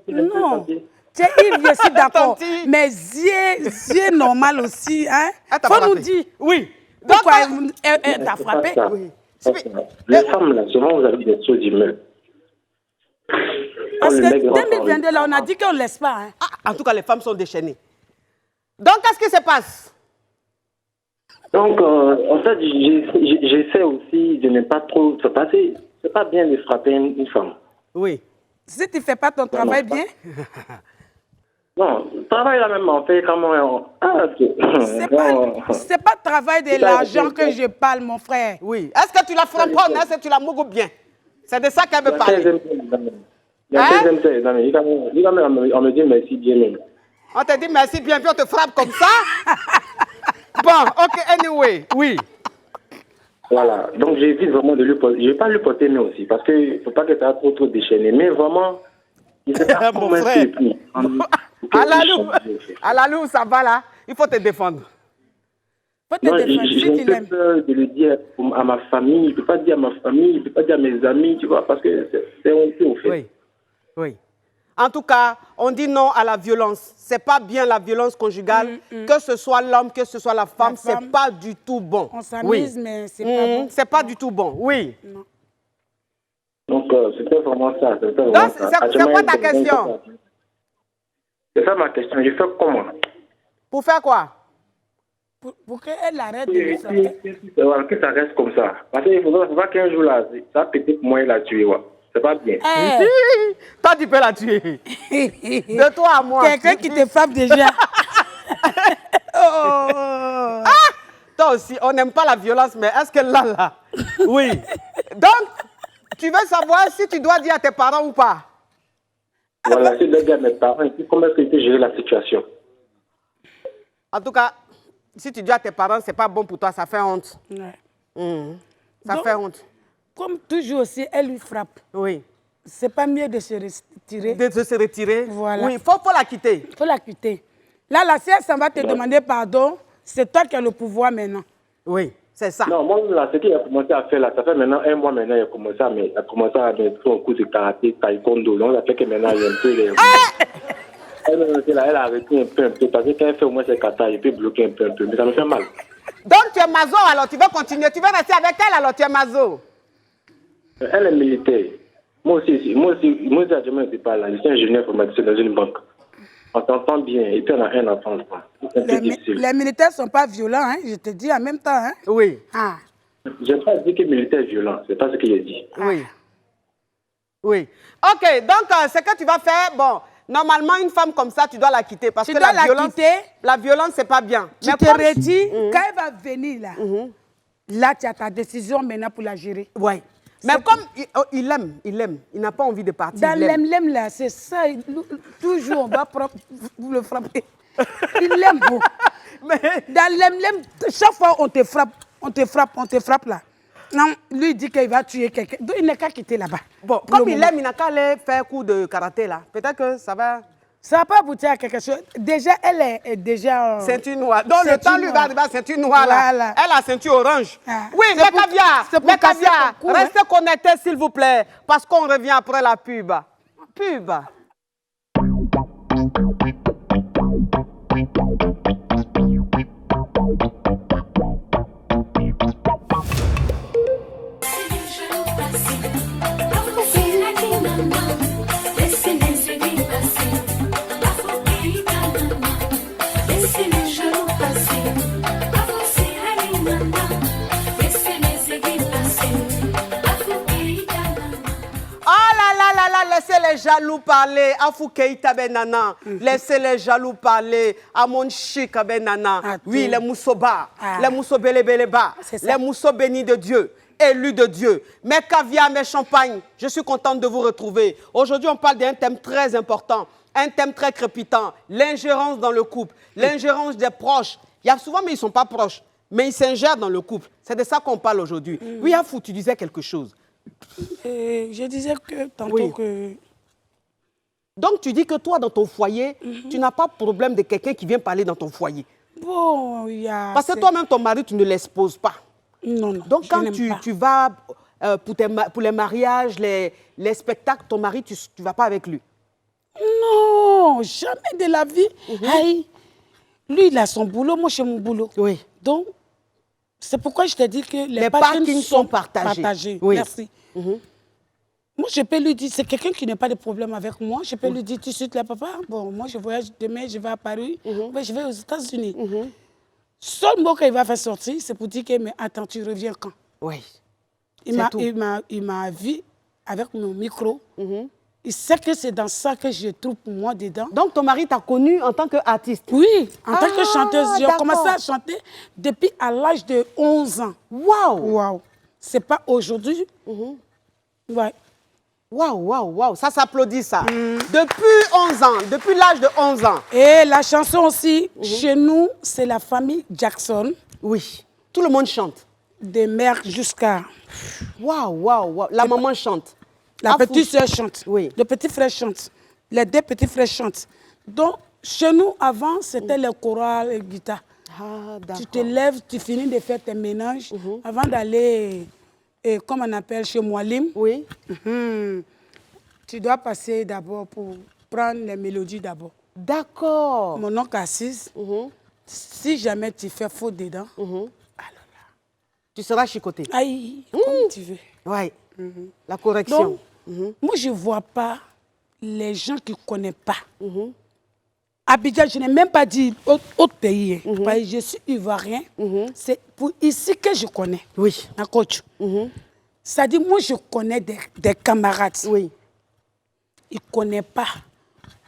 Non. Tu es ivre, je suis d'accord. Mais yeux normal aussi, hein? Faut nous dire. Oui. Pourquoi elle t'a frappé? Oui. Les femmes, là, souvent, vous avez des choses humaines. Parce que 2022, là, on a dit qu'on ne laisse pas. Hein? Ah, en tout cas, les femmes sont déchaînées. Donc, qu'est-ce qui se passe? Donc, en fait, j'essaie aussi de ne pas trop se passer. C'est pas bien de frapper une femme. Oui. Si tu ne fais pas ton travail bien? Non, le travail là même, on fait comment c'est pas le travail de l'argent que je parle, mon frère. Oui. Est-ce que tu la framponnes? Est-ce que tu la mougou bien? C'est de ça qu'elle veut parler. On me dit merci bien même. On te dit merci bien, puis on te frappe comme ça? Bon, ok, anyway, oui. Voilà, donc j'évite vraiment de lui porter. Je ne vais pas lui porter mais aussi, parce qu'il ne faut pas que ça soit trop déchaîné. Mais vraiment, il ne sait pas comment c'est pris. À la loup, ça va là. Il faut te défendre. J'ai peur de le dire à ma famille. Il ne peut pas dire à ma famille, il ne peut pas dire à mes amis, tu vois, parce que c'est honteux au fait. Oui, oui. En tout cas, on dit non à la violence. Ce n'est pas bien la violence conjugale. Que ce soit l'homme, que ce soit la femme, ce n'est pas du tout bon. On s'amuse, mais ce n'est pas bon. Ce n'est pas du tout bon, oui. Non. Donc, c'était vraiment ça. C'est quoi ta question? C'est ça ma question. Je fais comment? Pour faire quoi? Pour qu'elle arrête de nous frapper. Que ça reste comme ça. Parce qu'il ne faut pas qu'un jour là, ça peut-être moi la tuer. Ouais. C'est pas bien. Hey. Toi, tu peux la tuer. De toi à moi. Quelqu'un qui te frappe déjà. Toi aussi, on n'aime pas la violence, mais est-ce que là, oui. Donc, tu veux savoir si tu dois dire à tes parents ou pas? Voilà, si je dois dire à mes parents, et puis comment est-ce que tu peux gérer la situation? En tout cas, si tu dis à tes parents, c'est pas bon pour toi, ça fait honte. Ouais. Ça fait honte. Comme toujours aussi, elle lui frappe. Oui. C'est pas mieux de se retirer. De se retirer. Voilà. Oui, il faut la quitter. Il faut la quitter. Là, la sœur, ça va te demander pardon. C'est toi qui as le pouvoir maintenant. Oui, c'est ça. Non, moi, là, ce qu'il a commencé à faire, là, ça fait maintenant 1 mois maintenant, il a commencé à mettre un cours de karaté, taekwondo. Donc, ça fait que maintenant, il y a un peu les... Elle a arrêté un peu, parce que quand elle fait au moins ses katas, il peut bloquer un peu, mais ça me fait mal. Donc, tu es maso, alors tu veux continuer, tu veux rester avec elle, alors tu es maso. Elle est militaire. Moi aussi, à Djamaica, je ne sais pas là. Je suis ingénieur informaticien dans une banque. On s'entend bien, et puis on a un enfant. Les militaires ne sont pas violents, hein, je te dis en même temps. Hein. Oui. Ah. Je n'ai pas dit que le militaire est violent, c'est pas ce qu'il a dit. Oui. Oui. Ok, donc ce que tu vas faire, bon, normalement, une femme comme ça, tu dois la quitter. Parce que la violence, c'est pas bien. Tu te redis, quand elle va venir là, là, tu as ta décision maintenant pour la gérer. Oui. Mais comme il aime, il n'a pas envie de partir. Dans l'aime là, c'est ça, toujours on va le frapper. Il aime beau. Mais... Dans l'aime, chaque fois on te frappe là. Non, lui il dit qu'il va tuer quelqu'un. Donc il n'est qu'à quitter là-bas. Bon, comme il aime, il n'a qu'à aller faire un coup de karaté là. Peut-être que ça va... Ça va pas aboutir à quelque chose. Déjà, elle est déjà... Ceinture noire. Donc le temps lui va arriver à ceinture noire là. Voilà. Elle a ceinture orange. Ah. Oui, mes caviars, restez connectés s'il vous plaît. Parce qu'on revient après la pub. Pub. Laissez les jaloux passer. jaloux parler. Afou Keïta Benana. Laissez les jaloux parler. À mon chic Benana. Oui, les moussoba. Les moussobelebeleba. Les moussos bénis de Dieu. Élus de Dieu. Mes caviar, mes champagnes, je suis contente de vous retrouver. Aujourd'hui, on parle d'un thème très important, un thème très crépitant, l'ingérence dans le couple, l'ingérence des proches. Il y a souvent, mais ils ne sont pas proches, mais ils s'ingèrent dans le couple. C'est de ça qu'on parle aujourd'hui. Oui, Afou, tu disais quelque chose. Je disais que tantôt que... Donc, tu dis que toi, dans ton foyer, tu n'as pas de problème de quelqu'un qui vient parler dans ton foyer. Bon, il y a... Parce que toi-même, ton mari, tu ne l'exposes pas. Non, non. Donc, quand tu vas pour les mariages, les spectacles, ton mari, tu ne vas pas avec lui? Non, jamais de la vie. Aïe. Lui, il a son boulot, moi, j'ai mon boulot. Oui. Donc, c'est pourquoi je te dis que les parkings sont partagés. Oui. Merci. Moi, je peux lui dire, c'est quelqu'un qui n'a pas de problème avec moi. Je peux lui dire tout de suite, là, papa, bon, moi, je voyage demain, je vais à Paris, mais je vais aux États-Unis. Seul mot qu'il va faire sortir, c'est pour dire que, mais attends, tu reviens quand? Oui. Il m'a vu avec mon micro. Il sait que c'est dans ça que je trouve moi dedans. Donc, ton mari t'a connu en tant qu'artiste? Oui, en tant que chanteuse. J'ai commencé à chanter depuis à l'âge de 11 ans. Waouh! Waouh! C'est pas aujourd'hui. Ouais. Waouh! Ça s'applaudit, ça. Depuis 11 ans, depuis l'âge de 11 ans. Et la chanson aussi, chez nous, c'est la famille Jackson. Oui, tout le monde chante. Des mères jusqu'à... Waouh! La maman chante. La petite soeur chante. Oui. Le petit frère chante. Les deux petits frères chantent. Donc, chez nous, avant, c'était le choral et le guitare. Tu te lèves, tu finis de faire tes ménages avant d'aller... Et comme on appelle chez Moualim, tu dois passer d'abord pour prendre les mélodies d'abord. D'accord. Mon oncle assise, si jamais tu fais faute dedans, alors là, tu seras chicoté. Aïe, comme tu veux. Oui, la correction. Donc, moi, je ne vois pas les gens qui ne connaissent pas. Abidjan, je n'ai même pas dit autre pays. Parce que je suis ivoirien. C'est pour ici que je connais. Oui. Un coach. C'est-à-dire, moi, je connais des camarades. Oui. Il ne connaît pas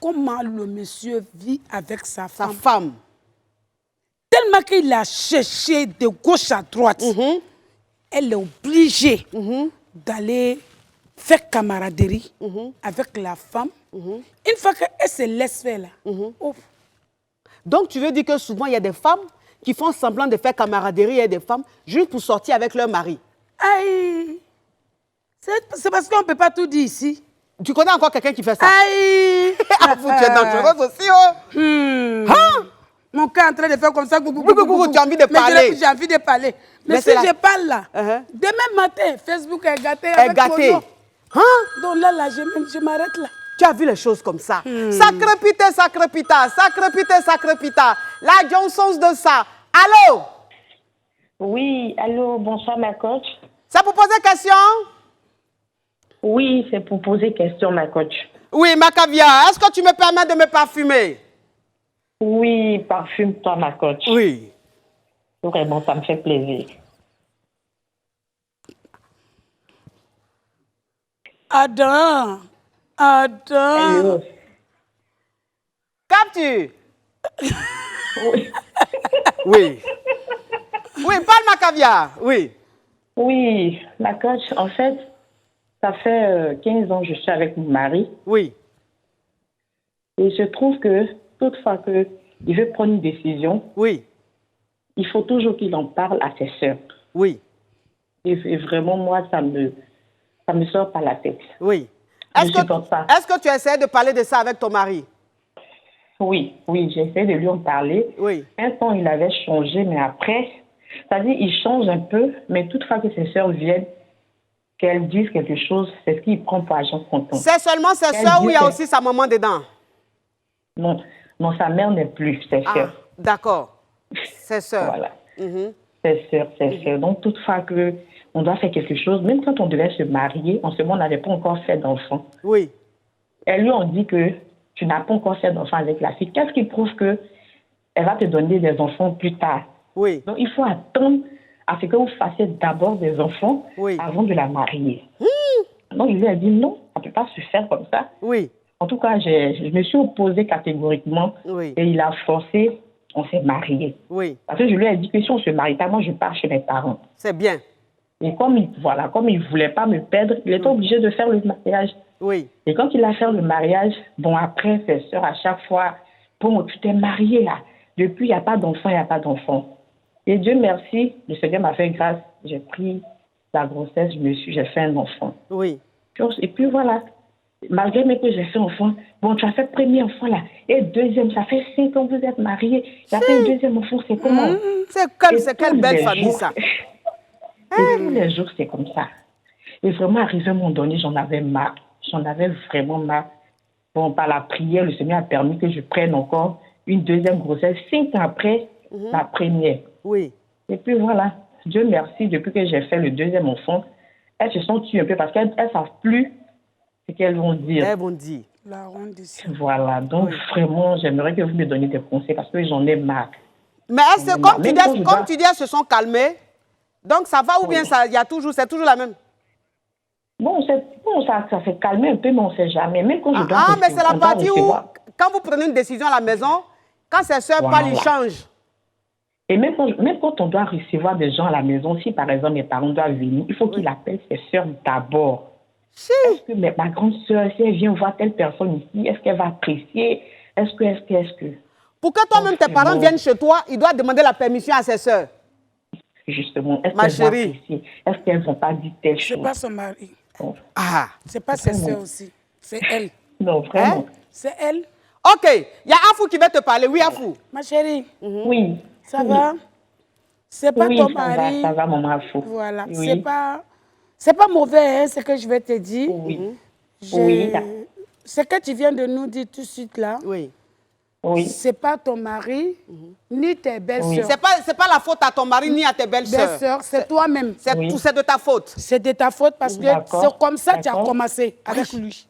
comment le monsieur vit avec sa femme. Sa femme. Tellement qu'il a cherché de gauche à droite. Elle est obligée d'aller faire camaraderie avec la femme. Une fois qu'elle se laisse faire là. Donc, tu veux dire que souvent, il y a des femmes qui font semblant de faire camaraderie et des femmes juste pour sortir avec leur mari. Aïe! C'est parce qu'on ne peut pas tout dire ici. Tu connais encore quelqu'un qui fait ça? Aïe! Tu es dangereuse aussi, oh! Mon cœur est en train de faire comme ça. Tu as envie de parler. J'ai envie de parler. Mais si je parle là, demain matin, Facebook est gâté. Est gâté. Donc là, je m'arrête là. Tu as vu les choses comme ça. Ça crépita. La Johnson's de ça. Allô? Oui, allô, bonsoir ma coach. C'est pour poser question? Oui, c'est pour poser question ma coach. Oui, ma caviar, est-ce que tu me permets de me parfumer? Oui, parfume-toi ma coach. Oui. Vraiment, ça me fait plaisir. Adam. Allô? Captes-tu? Oui. Oui. Oui, parle ma caviar. Oui. Oui, ma coach, en fait, ça fait 15 ans que je suis avec mon mari. Oui. Et je trouve que toutefois qu'il veut prendre une décision, oui, il faut toujours qu'il en parle à ses sœurs. Oui. Et vraiment, moi, ça me sort par la tête. Oui. Est-ce que tu essaies de parler de ça avec ton mari? Oui, j'essaie de lui en parler. Oui. Un temps, il avait changé, mais après, c'est-à-dire, il change un peu, mais toutefois que ses sœurs viennent, qu'elles disent quelque chose, c'est ce qu'il prend pour agent comptant. C'est seulement ses sœurs ou il y a aussi sa maman dedans? Non, sa mère n'est plus, ses sœurs. D'accord. Ses sœurs. Voilà. Ses sœurs. Donc, toutefois que on doit faire quelque chose, même quand on devait se marier, en ce moment, on n'avait pas encore fait d'enfant. Oui. Elles lui ont dit que tu n'as pas encore fait d'enfant avec la fille. Qu'est-ce qui prouve qu'elle va te donner des enfants plus tard? Oui. Donc, il faut attendre à ce que vous fassiez d'abord des enfants avant de la marier. Donc, il lui a dit non, on ne peut pas se faire comme ça. Oui. En tout cas, je me suis opposée catégoriquement. Oui. Et il a forcé, on s'est mariés. Oui. Parce que je lui ai dit que si on se marie pas, moi, je pars chez mes parents. C'est bien. Et comme il voulait pas me perdre, il était obligé de faire le mariage. Oui. Et quand il a fait le mariage, bon, après, ses sœurs, à chaque fois, bon, tu t'es mariée là. Depuis, il n'y a pas d'enfant, il n'y a pas d'enfant. Et Dieu merci, le Seigneur m'a fait grâce. J'ai pris la grossesse, j'ai fait un enfant. Oui. Et puis voilà. Malgré même que j'ai fait enfant, bon, tu as fait premier enfant là, et deuxième, ça fait 5 ans que vous êtes mariés, tu as fait un deuxième enfant, c'est comment? C'est quelle belle famille ça. Et tous les jours, c'est comme ça. Et vraiment, arrivé à un moment donné, j'en avais marre. J'en avais vraiment marre. Bon, par la prière, le Seigneur a permis que je prenne encore une deuxième grossesse, 5 ans après la première. Oui. Et puis voilà, Dieu merci, depuis que j'ai fait le deuxième enfant, elles se sont tuées un peu parce qu'elles ne savent plus ce qu'elles vont dire. Elles vont dire. La rendition. Voilà, donc vraiment, j'aimerais que vous me donniez des conseils parce que j'en ai marre. Mais comme tu dis, elles se sont calmées. Donc ça va ou bien c'est toujours la même? Bon, ça s'est calmé un peu, mais on ne sait jamais. Même quand je dois mais c'est la partie où, quand vous prenez une décision à la maison, quand ses soeurs parlent, ils changent. Et même quand on doit recevoir des gens à la maison, si par exemple mes parents doivent venir, il faut qu'ils appellent ses soeurs d'abord. Est-ce que ma grande soeur, si elle vient voir telle personne ici, est-ce qu'elle va apprécier? Est-ce que... Pour que toi-même, tes parents viennent chez toi, ils doivent demander la permission à ses soeurs. Justement, est-ce qu'elles vont apprécier? Est-ce qu'elles ne vont pas dire telle chose? C'est pas son mari. Ah. C'est pas ses soeurs aussi. C'est elle. Non, vraiment. C'est elle. Ok. Il y a Afou qui va te parler. Oui, Afou. Ma chérie. Oui. Ça va? C'est pas ton Oui, mari. ça va, maman Afou. Voilà. Oui. C'est pas mauvais, hein, ce que je vais te dire. Oui. Ce que tu viens de nous dire tout de suite là. Oui. Oui. C'est pas ton mari, ni tes belles-sœurs. C'est pas la faute à ton mari, ni à tes belles-sœurs. C'est toi-même. C'est de ta faute. C'est de ta faute parce que c'est comme ça que tu as commencé avec lui.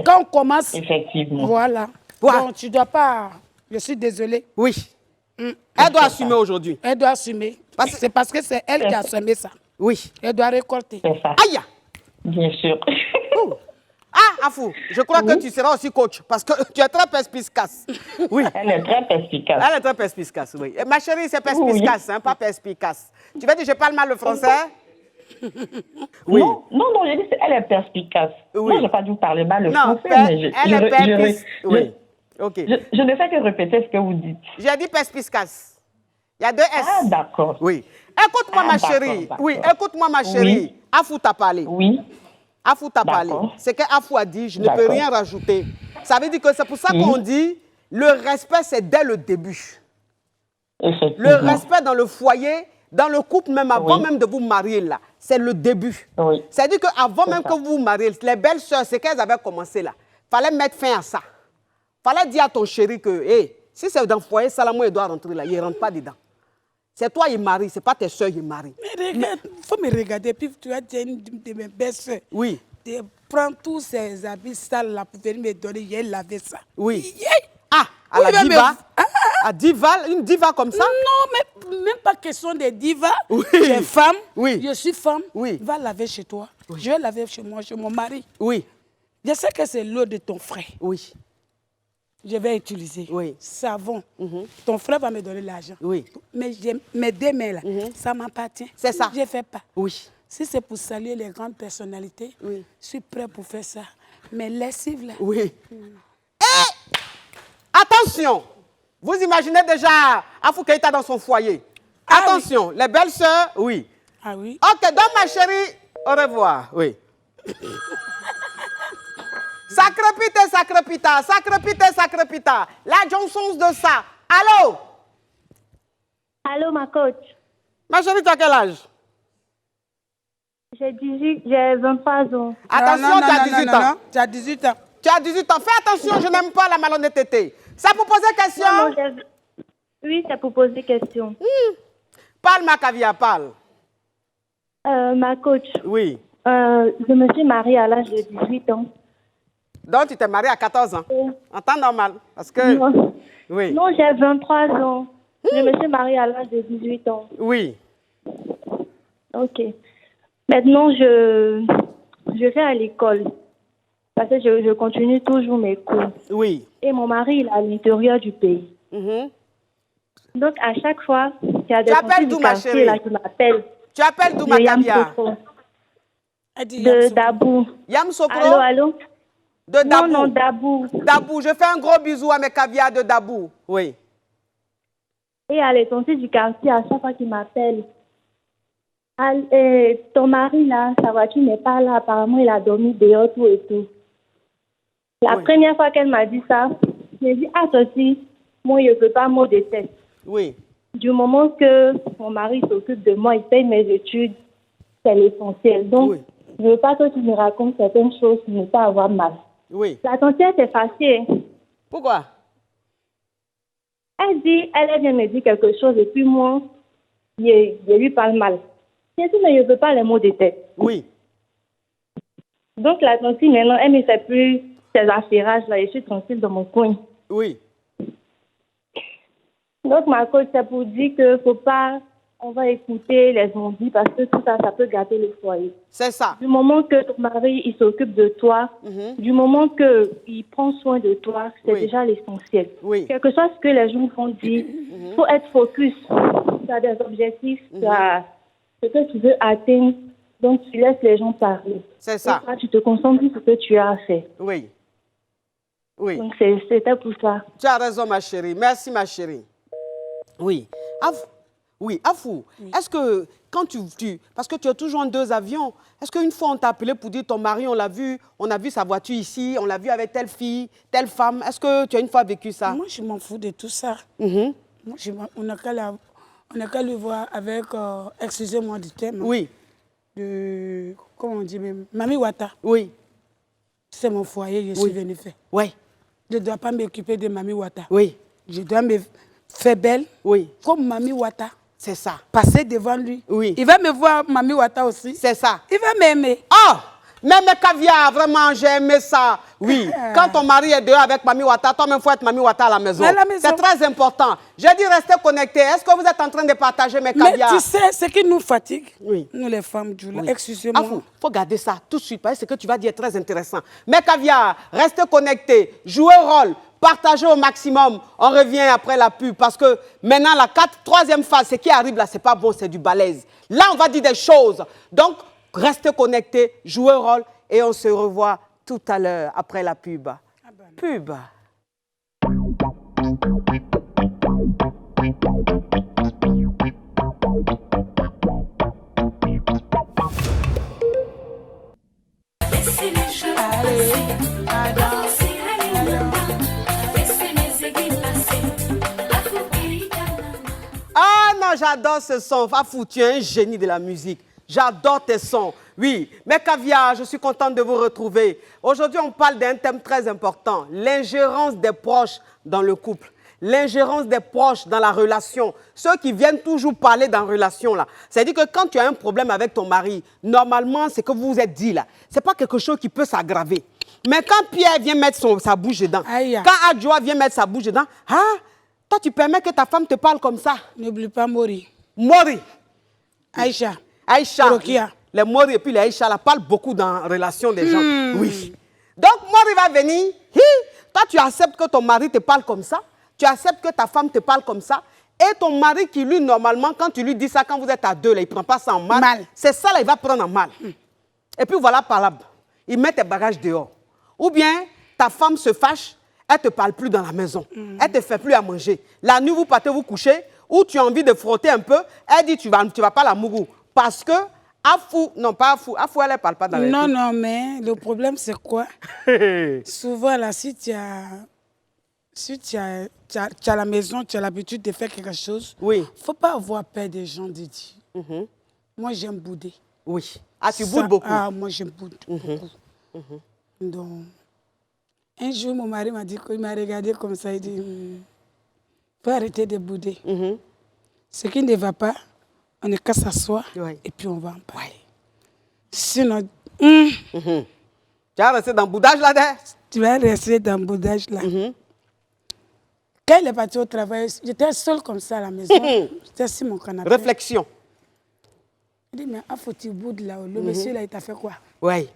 Quand on commence... Effectivement. Voilà. Donc, tu dois pas... Je suis désolée. Oui. Elle doit assumer aujourd'hui. Elle doit assumer. C'est parce que c'est elle qui a semé ça. Oui. Elle doit récolter. C'est ça. Aïe. Bien sûr. Ah, Afou, je crois que tu seras aussi coach parce que tu es très perspicace. Oui. Elle est très perspicace. Elle est très perspicace, oui. Et ma chérie, c'est perspicace, hein, pas perspicace. Tu veux dire que je parle mal le français? Oui. Non, j'ai dit elle est perspicace. Oui. Moi, je n'ai pas dû parler mal le français, mais elle est perspicace. Oui. Ok. Je ne fais que répéter ce que vous dites. J'ai dit perspicace. Il y a 2 S. Ah, d'accord. Oui. Écoute-moi, ma chérie. Oui, écoute-moi, ma chérie. Oui. Afou t'a parlé. Oui. Afou t'a parlé. C'est qu'Afou a dit, je ne peux rien rajouter. Ça veut dire que c'est pour ça qu'on dit, le respect, c'est dès le début. Le respect dans le foyer, dans le couple, même avant même de vous marier là, c'est le début. Oui. C'est-à-dire qu'avant même que vous vous mariez, les belles sœurs, c'est qu'elles avaient commencé là. Il fallait mettre fin à ça. Il fallait dire à ton chéri que, si c'est dans le foyer, Salamo, il doit rentrer là, il ne rentre pas dedans. C'est toi qui marie, ce n'est pas tes soeurs qui marient. Mais regarde, il faut me regarder. Puis tu as dit une de mes belles soeurs. Oui. Tu prends tous ces habits sales là pour venir me donner. J'ai lavé ça. Oui. Ah, à la diva. À diva, une diva comme ça? Non, mais même pas question de diva. Oui. Tu es femme. Oui. Je suis femme. Oui. Va laver chez toi. Oui. Je vais laver chez moi, chez mon mari. Oui. Je sais que c'est l'eau de ton frère. Oui. Je vais utiliser savon. Ton frère va me donner l'argent. Oui. Mais mes 2 mains là, ça m'appartient. C'est ça. Je ne fais pas. Oui. Si c'est pour saluer les grandes personnalités, je suis prêt pour faire ça. Mais lessive là. Oui. Attention! Vous imaginez déjà Afou Keïta dans son foyer. Attention, les belles sœurs, oui. Ah oui. Ok, donc ma chérie, au revoir. Oui. Sacrepita. La Johnson de ça. Allô? Allô, ma coach. Ma chérie, tu as quel âge? J'ai 23 ans. Attention, tu as 18 ans. Non, tu as 18 ans. Tu as 18 ans. Fais attention, je n'aime pas la malhonnêteté. C'est pour poser question? Oui, c'est pour poser question. Parle, ma caviar, parle. Ma coach. Oui. Je me suis mariée à l'âge de 18 ans. Donc, tu t'es mariée à 14 ans? En temps normal? Parce que... Non, oui. Non, j'ai 23 ans. Je me suis mariée à l'âge de 18 ans. Oui. Ok. Maintenant, je vais à l'école. parce que je continue toujours mes cours. Oui. Et mon mari, il est à l'intérieur du pays. Donc, à chaque fois, il y a des appelles d'où, ma chérie? là qui m'appellent. Tu appelles d'où, ma Kavia? De Dabou. Yamsokro? Allô, allô? De Dabou? Non, Dabou. Dabou, je fais un gros bisou à mes caviars de Dabou. Oui. Et à l'étoncé du quartier, à chaque fois qu'il m'appelle, ton mari, là, sa voiture n'est pas là. Apparemment, il a dormi dehors, tout et tout. La première fois qu'elle m'a dit ça, j'ai dit, ah, ceci, moi, je ne veux pas mot de tête. Oui. Du moment que mon mari s'occupe de moi, il paye mes études, c'est l'essentiel. Donc, je ne veux pas que tu me racontes certaines choses pour ne pas avoir mal. Oui. La tantière s'est fâchée. Pourquoi? Elle vient me dire quelque chose et puis moi, je lui parle mal. J'ai dit, mais je ne veux pas les mots de tête. Oui. Donc, la tantine, maintenant, elle ne me fait plus ces affairages là. Je suis tranquille dans mon coin. Oui. Donc, ma coach, c'est pour dire qu'il ne faut pas, on va écouter les non-dits parce que tout ça, ça peut gâter le foyer. C'est ça. Du moment que ton mari, il s'occupe de toi, du moment qu'il prend soin de toi, c'est déjà l'essentiel. Oui. Quel que soit ce que les gens vont dire, il faut être focus. Tu as des objectifs, tu as ce que tu veux atteindre, donc tu laisses les gens parler. C'est ça. Et toi, tu te concentres sur ce que tu as à faire. Oui. Oui. Donc, c'était pour ça. Tu as raison, ma chérie. Merci, ma chérie. Oui. Afou, est-ce que quand parce que tu es toujours en 2 avions, est-ce qu'une fois on t'a appelé pour dire ton mari, on a vu sa voiture ici, on l'a vu avec telle fille, telle femme, est-ce que tu as une fois vécu ça? Moi, je m'en fous de tout ça. Moi, on n'a qu'à le voir avec, excusez-moi du thème. Oui. Comment on dit même, Mami Wata. Oui. C'est mon foyer, je suis venue faire. Oui. Je ne dois pas m'occuper de Mami Wata. Oui. Je dois me faire belle. Oui. Comme Mami Wata. C'est ça. Passer devant lui. Oui. Il va me voir, Mami Wata aussi. C'est ça. Il va m'aimer. Oh! Même caviar, vraiment, j'ai aimé ça. Oui. Quand ton mari est dehors avec Mami Wata, toi-même, il faut être Mami Wata à la maison. C'est très important. J'ai dit rester connecté. Est-ce que vous êtes en train de partager mes caviars? Mais tu sais, ce qui nous fatigue, nous les femmes, excusez-moi. Il faut garder ça tout de suite, parce que ce que tu vas dire est très intéressant. Mes caviars, restez connectés, jouez rôle, partagez au maximum. On revient après la pub, parce que maintenant, la troisième phase, ce qui arrive là, c'est pas bon, c'est du balèze. Là, on va dire des choses. Donc, restez connectés, jouez rôle, et on se revoit tout à l'heure après la pub. Pub. Ah non, j'adore ce son. Afou, tu es un génie de la musique. J'adore tes sons. Oui, mes caviars, je suis contente de vous retrouver. Aujourd'hui, on parle d'un thème très important, l'ingérence des proches dans le couple. L'ingérence des proches dans la relation. Ceux qui viennent toujours parler dans la relation, là. C'est-à-dire que quand tu as un problème avec ton mari, normalement, c'est que vous vous êtes dit, là, c'est pas quelque chose qui peut s'aggraver. Mais quand Pierre vient mettre sa bouche dedans, quand Adjoa vient mettre sa bouche dedans, toi, tu permets que ta femme te parle comme ça. N'oublie pas Mori. Mori. Aïcha. Rokia. Les Mori et puis les Aïcha là, parlent beaucoup dans la relation des gens. Oui. Donc, Mori va venir. Toi, tu acceptes que ton mari te parle comme ça. Tu acceptes que ta femme te parle comme ça. Et ton mari qui, lui, normalement, quand tu lui dis ça, quand vous êtes à 2, là, il ne prend pas ça en mal. C'est ça, là, il va prendre en mal. Et puis, voilà, par là, il met tes bagages dehors. Ou bien, ta femme se fâche, elle ne te parle plus dans la maison. Elle ne te fait plus à manger. La nuit, vous partez vous coucher, ou tu as envie de frotter un peu, elle dit, tu vas pas la mougou. Parce que, Afou, non pas Afou, elle ne parle pas dans les Non, non, mais le problème, c'est quoi? Souvent, là, si tu as la maison, tu as l'habitude de faire quelque chose, il ne faut pas avoir peur des gens de dire. Moi, j'aime bouder. Oui. Ah, tu boudes beaucoup? Ah, moi, j'aime bouder beaucoup. Donc, un jour, mon mari m'a dit qu'il m'a regardé comme ça, il dit, faut arrêter de bouder. Ce qui ne va pas, on n'est qu'à s'asseoir et puis on va en parler. Sinon, tu vas rester dans le boudage là-dedans? Tu vas rester dans le boudage là. Quand il est parti au travail, j'étais seule comme ça à la maison. J'étais sur mon canapé. Réflexion. Il dit, mais faut-tu bouder là? Le monsieur là, il t'a fait quoi? Oui.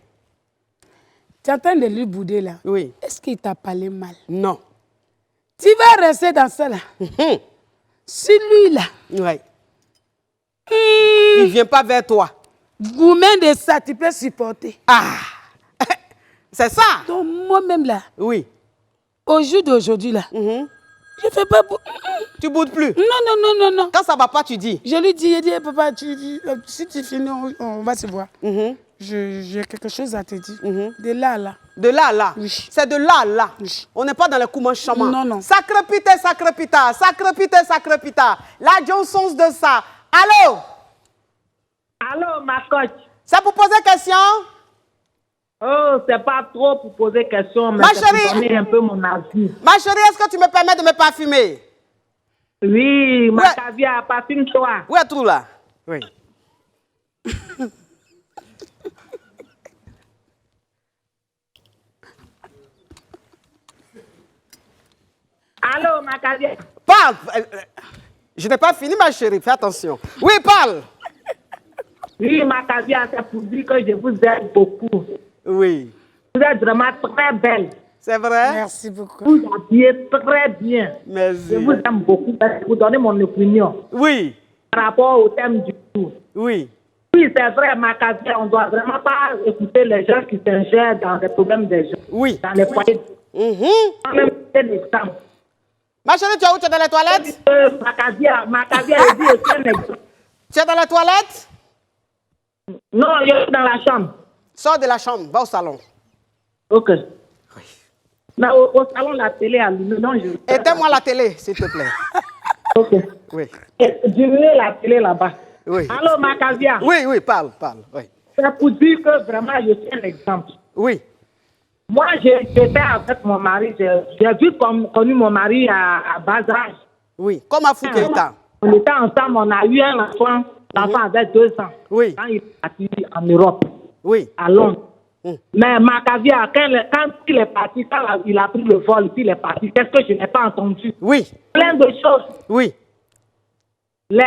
Tu es en train de lui bouder là. Oui. Est-ce qu'il t'a parlé mal? Non. Tu vas rester dans ça là. Si lui là. Oui. Il ne vient pas vers toi. Gourmet de ça, tu peux supporter. Ah. C'est ça. Donc moi-même là. Oui. Au jour d'aujourd'hui là. Je ne fais pas... Tu boudes plus? Non. Quand ça ne va pas, tu dis? Je lui dis, papa, si tu finis, on va se voir. J'ai quelque chose à te dire. De là à là. De là à là? Oui. C'est de là à là? Oui. On n'est pas dans le courant chaman? Non. Sacre pita. La Johnson's de ça. Allô? Allô, ma coach. C'est pour poser question? Oh, c'est pas trop pour poser question, mais Ma c'est pour chérie. donner un peu mon avis. Ma chérie, est-ce que tu me permets de me parfumer? Oui, ma Ouais. caviar, parfume-toi. Où est tout là? Oui. Allô, ma caviar. Parle! Je n'ai pas fini, ma chérie, fais attention. Oui, parle! Oui, ma caviar, c'est pour dire que je vous aime beaucoup. Oui. Vous êtes vraiment très belle. C'est vrai? Merci beaucoup. Vous habillez très bien. Merci. Je vous aime beaucoup. Vous donnez mon opinion Oui. par rapport au thème du jour. Oui. Oui, c'est vrai, ma caviar, on ne doit vraiment pas écouter les gens qui s'ingèrent dans les problèmes des gens. Oui. Dans les foyers. Même un exemple. Ma chérie, tu es où? Tu es dans les toilettes? Ma caviar, je dis aussi un exemple. Tu es dans les toilettes? Non, je suis dans la chambre. Sors de la chambre, va au salon. Ok. Mais au salon, la télé allumée. Non, je... Éteins-moi la télé, s'il te plaît. Ok. Oui. Diminuez la télé là-bas. Oui. Allô, ma caviar. Oui, parle. Oui. C'est pour dire que vraiment, je suis un exemple. Oui. Moi, j'étais avec mon mari. J'ai vu connu mon mari à bas âge. Oui. Comme à Foukeïta. On était ensemble, on a eu un enfant. L'enfant avait 2 ans. Oui. Quand il est parti en Europe, Oui. à Londres. Mais ma caviar, quand il est parti, quand il a pris le vol, puis il est parti, qu'est-ce que je n'ai pas entendu? Oui. Plein de choses. Oui. Les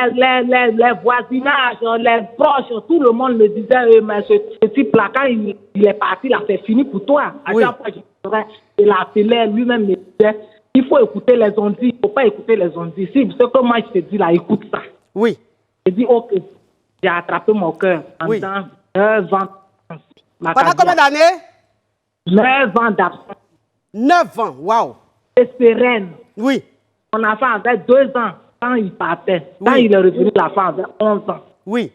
voisinages, les proches, tout le monde me disait, mais ce type-là, quand il est parti, là, c'est fini pour toi. À Oui. chaque fois, je dirais, et la télé, lui-même me disait, il faut écouter les ondes, il ne faut pas écouter les ondes. Si ce que moi, je te dis là, écoute ça. Oui. Je dis, ok, j'ai attrapé mon cœur en Oui. temps 9 ans. Ma Pendant caviar. combien d'années? 9 ans d'absence. 9 ans. Waouh. Et sereine. Oui. Mon enfant avait 2 ans quand il partait. Quand Oui. il est revenu, l'enfant avait 11 ans. Oui.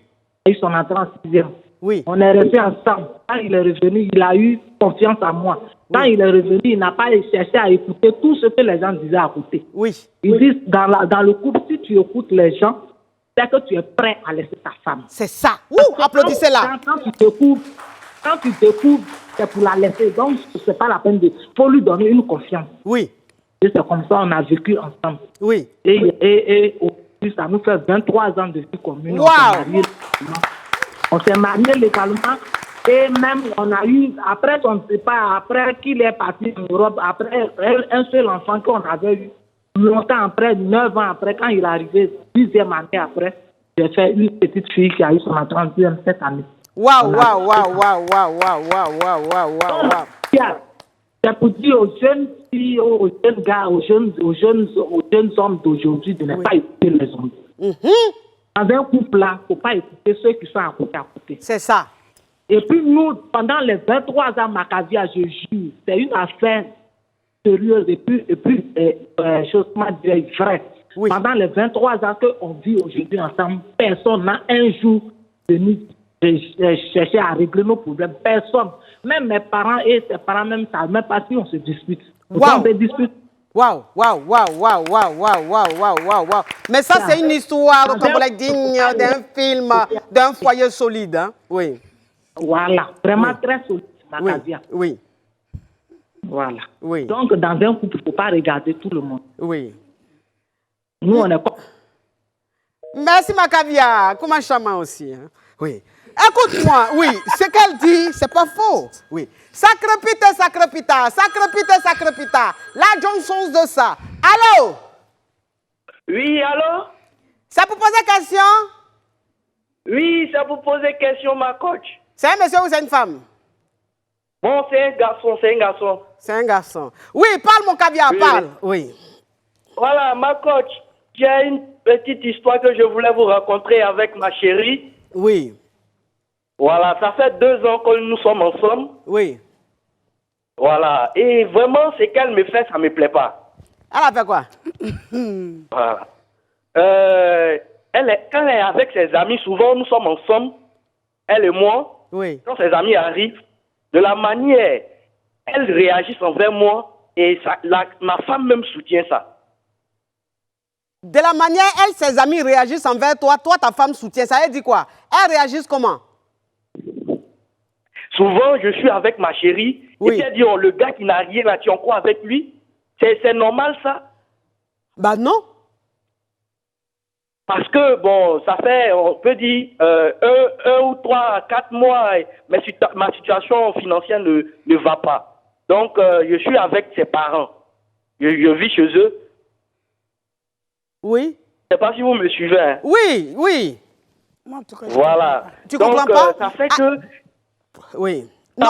Il a eu son entrée en 6e. Oui. On est restés ensemble. Quand il est revenu, il a eu confiance en moi. Quand il est revenu, il n'a pas cherché à écouter tout ce que les gens disaient à côté. Oui. Ils disent, dans le couple, si tu écoutes les gens, c'est que tu es prêt à laisser ta femme. C'est ça. Ouh, applaudissez-la. Quand tu découvres, c'est pour la laisser. Donc, c'est pas la peine de... Il faut lui donner une confiance. Oui. Et c'est comme ça on a vécu ensemble. Oui. Et aujourd'hui, ça nous fait 23 ans de vie commune. Wow. On s'est mariés légalement. Et même, on a eu, après, on ne sait pas, après qu'il est parti en Europe, après un seul enfant qu'on avait eu, longtemps après, 9 ans après, quand il est arrivé, 10e année après, j'ai fait une petite fille qui a eu son entrée en 10e cette année. Waouh. C'est pour dire aux jeunes filles, aux jeunes gars, aux jeunes hommes d'aujourd'hui de ne pas écouter les hommes. Dans un couple là, il ne faut pas écouter ceux qui sont à côté. C'est ça. Et puis nous, pendant les 23 ans, ma caviar, je jure, c'est une affaire sérieuse et puis chose vraie. Oui. Pendant les 23 ans qu'on vit aujourd'hui ensemble, personne n'a un jour venu chercher à régler nos problèmes. Personne. Même mes parents et ses parents même savent même pas si on se dispute. Wow. On se dispute. Waouh. Mais ça, c'est une histoire, comme on l'a dit, d'un film, d'un foyer solide. Hein? Oui. Voilà. Vraiment très solide, ma caviar. Oui. Voilà. Oui. Donc, dans un couple, il ne faut pas regarder tout le monde. Oui. Nous, on est pas... Merci, ma caviar. Comment charmant aussi. Hein? Oui. Écoute-moi, oui, ce qu'elle dit, c'est pas faux. Oui. Sacre pita. La Johnson's de ça. Allô? Oui, allô? C'est pour poser question? Oui, c'est pour poser question, ma coach. C'est un monsieur ou c'est une femme? Bon, c'est un garçon, c'est un garçon. C'est un garçon. Oui, parle mon caviar, Oui. parle. Oui. Voilà, ma coach, j'ai une petite histoire que je voulais vous raconter avec ma chérie. Oui. Voilà, ça fait 2 ans que nous sommes ensemble. Oui. Voilà, et vraiment, ce qu'elle me fait, ça ne me plaît pas. Elle a fait quoi? Voilà. Quand elle est avec ses amis, souvent nous sommes ensemble, elle et moi. Oui. Quand ses amis arrivent, de la manière, elles réagissent envers moi et ma femme même soutient ça. De la manière, elle, ses amis réagissent envers toi, toi, ta femme soutient ça. Elle dit quoi? Elle réagissent comment? Souvent, je suis avec ma chérie et elle dit, oh, le gars qui n'a rien là, tu en quoi avec lui? C'est normal ça? Bah non. Parce que, bon, ça fait, on peut dire, 1 ou 3, 4 mois, mais ma situation financière ne va pas. Donc, je suis avec ses parents. Je vis chez eux. Oui. Je ne sais pas si vous me suivez. Hein. Oui, oui. Moi, en tout cas, voilà. Tu comprends pas? Ça fait que... Oui. Non,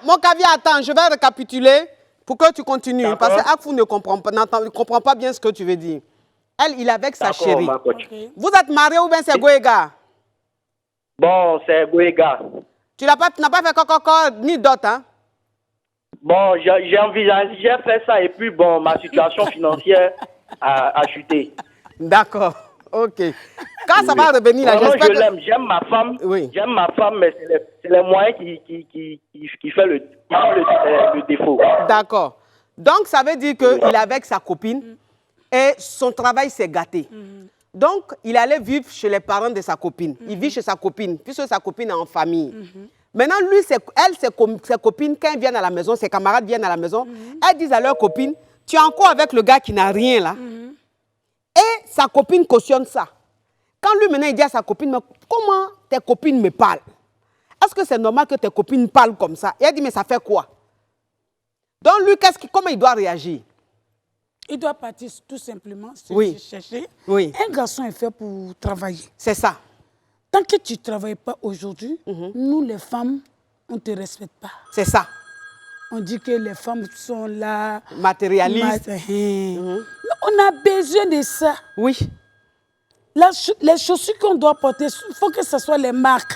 mon caviar, attends, je vais récapituler pour que tu continues. Parce que Akfou ne comprend pas bien ce que tu veux dire. Elle, il est avec sa chérie. Okay. Vous êtes mariés ou bien c'est Goéga? Bon, c'est Goéga. Tu n'as pas fait coco ni dot, hein? Bon, j'ai envisagé, j'ai fait ça et puis bon, ma situation financière a chuté. D'accord, ok. Quand ça va revenir là, j'espère que... l'aime, j'aime ma femme, mais c'est les moyens qui fait le défaut. D'accord. Donc, ça veut dire qu'il est avec sa copine et son travail s'est gâté. Donc, il allait vivre chez les parents de sa copine. Il vit chez sa copine, puisque sa copine est en famille. Maintenant, lui, ses copines, quand elles viennent à la maison, ses camarades viennent à la maison, elles disent à leur copine, tu es encore avec le gars qui n'a rien là. Et sa copine cautionne ça. Quand lui, maintenant, il dit à sa copine, mais comment tes copines me parlent? Est-ce que c'est normal que tes copines parlent comme ça? Et elle dit, mais ça fait quoi? Donc, lui, comment il doit réagir? Il doit partir tout simplement se chercher. Oui. Un garçon est fait pour travailler. C'est ça. Tant que tu ne travailles pas aujourd'hui, nous, les femmes, on ne te respecte pas. C'est ça. On dit que les femmes sont là... matérialistes. On a besoin de ça. Oui. Les chaussures qu'on doit porter, il faut que ce soit les marques.